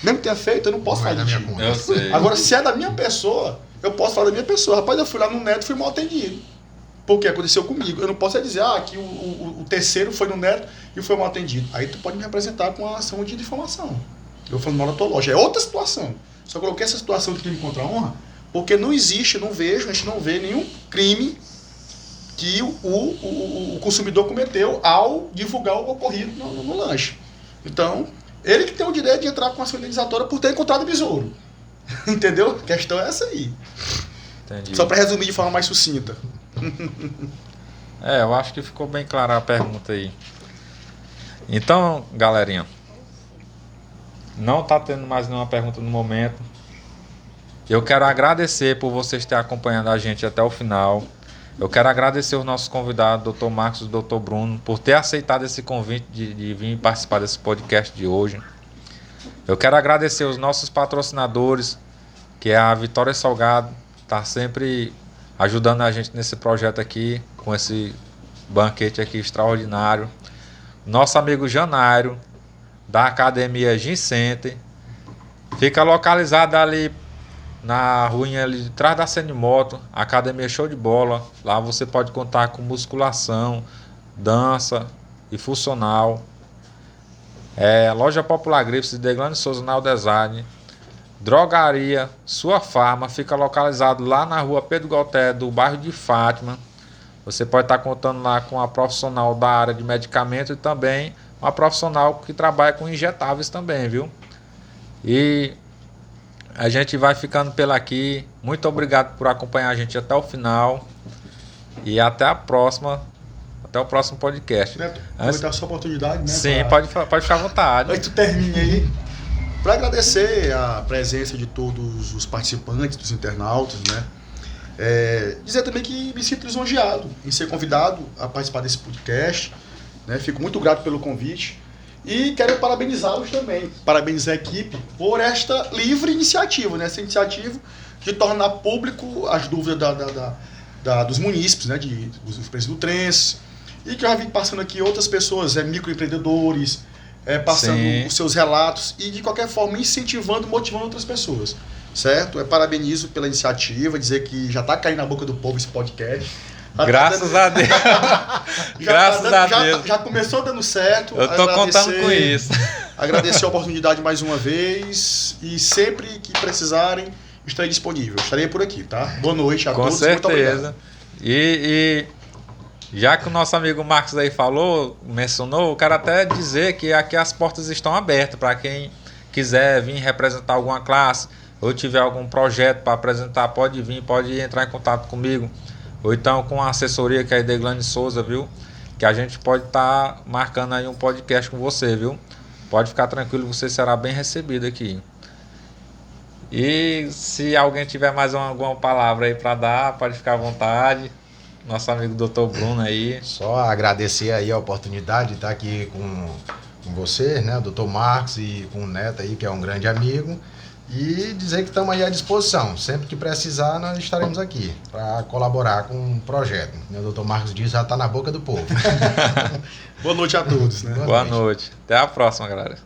eu não posso falar de ti. Eu sei. Agora, se é da minha pessoa, eu posso falar da minha pessoa. Rapaz, eu fui lá no Neto e fui mal atendido. Porque aconteceu comigo. Eu não posso dizer, que o terceiro foi no Neto e foi mal atendido. Aí tu pode me apresentar com uma ação de difamação. Eu falo mal da tua loja. É outra situação. Só coloquei essa situação de crime contra a honra porque não existe, a gente não vê nenhum crime que o consumidor cometeu ao divulgar o ocorrido no lanche. Então, ele que tem o direito de entrar com ação indenizatória por ter encontrado o besouro. Entendeu? A questão é essa aí. Entendi. Só para resumir de forma mais sucinta. Eu acho que ficou bem clara a pergunta aí. Então, galerinha, não está tendo mais nenhuma pergunta no momento. Eu quero agradecer por vocês terem acompanhado a gente até o final. Eu quero agradecer os nossos convidados, Dr. Marcos e Dr. Bruno, por ter aceitado esse convite de vir participar desse podcast de hoje. Eu quero agradecer os nossos patrocinadores, que é a Vitória Salgado, está sempre ajudando a gente nesse projeto aqui, com esse banquete aqui extraordinário. Nosso amigo Janário, da Academia Gym Center, fica localizado ali na ruinha ali de trás da Senimoto, Academia Show de Bola. Lá você pode contar com musculação, dança e funcional. Loja Popular Grifes de Deglane Souza Now Design. Drogaria Sua Farma, fica localizado lá na rua Pedro Galté, do bairro de Fátima. Você pode estar contando lá com a profissional da área de medicamento e também uma profissional que trabalha com injetáveis também, viu? E a gente vai ficando por aqui. Muito obrigado por acompanhar a gente até o final. E até a próxima. Até o próximo podcast. Neto, aproveitar essa oportunidade, né? Sim, pode ficar à vontade. Aí tu termine aí. Para agradecer a presença de todos os participantes, dos internautas, né? Dizer também que me sinto lisonjeado em ser convidado a participar desse podcast, né? Fico muito grato pelo convite e quero parabenizá-los também, parabenizar a equipe por esta livre iniciativa, né? Essa iniciativa de tornar público as dúvidas dos munícipes, né? Dos preços do Trens, e que eu já vi passando aqui outras pessoas, microempreendedores, passando Sim. os seus relatos e de qualquer forma incentivando, motivando outras pessoas, certo? Parabenizo pela iniciativa, dizer que já está caindo na boca do povo esse podcast, Graças a Deus. Graças a Deus. Já começou dando certo. Eu tô contando com isso. Agradecer a oportunidade mais uma vez e sempre que precisarem, estarei disponível. Estarei por aqui, tá? Boa noite a Com todos. Muito obrigado. certeza. E já que o nosso amigo Marcos aí falou, mencionou, eu quero até dizer que aqui as portas estão abertas para quem quiser vir representar alguma classe ou tiver algum projeto para apresentar, pode vir, pode entrar em contato comigo. Ou então com a assessoria que é a Deglane Souza, viu? Que a gente pode estar marcando aí um podcast com você, viu? Pode ficar tranquilo, você será bem recebido aqui. E se alguém tiver mais alguma palavra aí para dar, pode ficar à vontade. Nosso amigo Dr. Bruno aí. Só agradecer aí a oportunidade de estar aqui com você, né, o Dr. Marcos, e com o Neto aí, que é um grande amigo. E dizer que estamos aí à disposição. Sempre que precisar, nós estaremos aqui para colaborar com o projeto. O Dr. Marcos diz, já está na boca do povo. Boa noite a todos, né? Boa noite. Até a próxima, galera.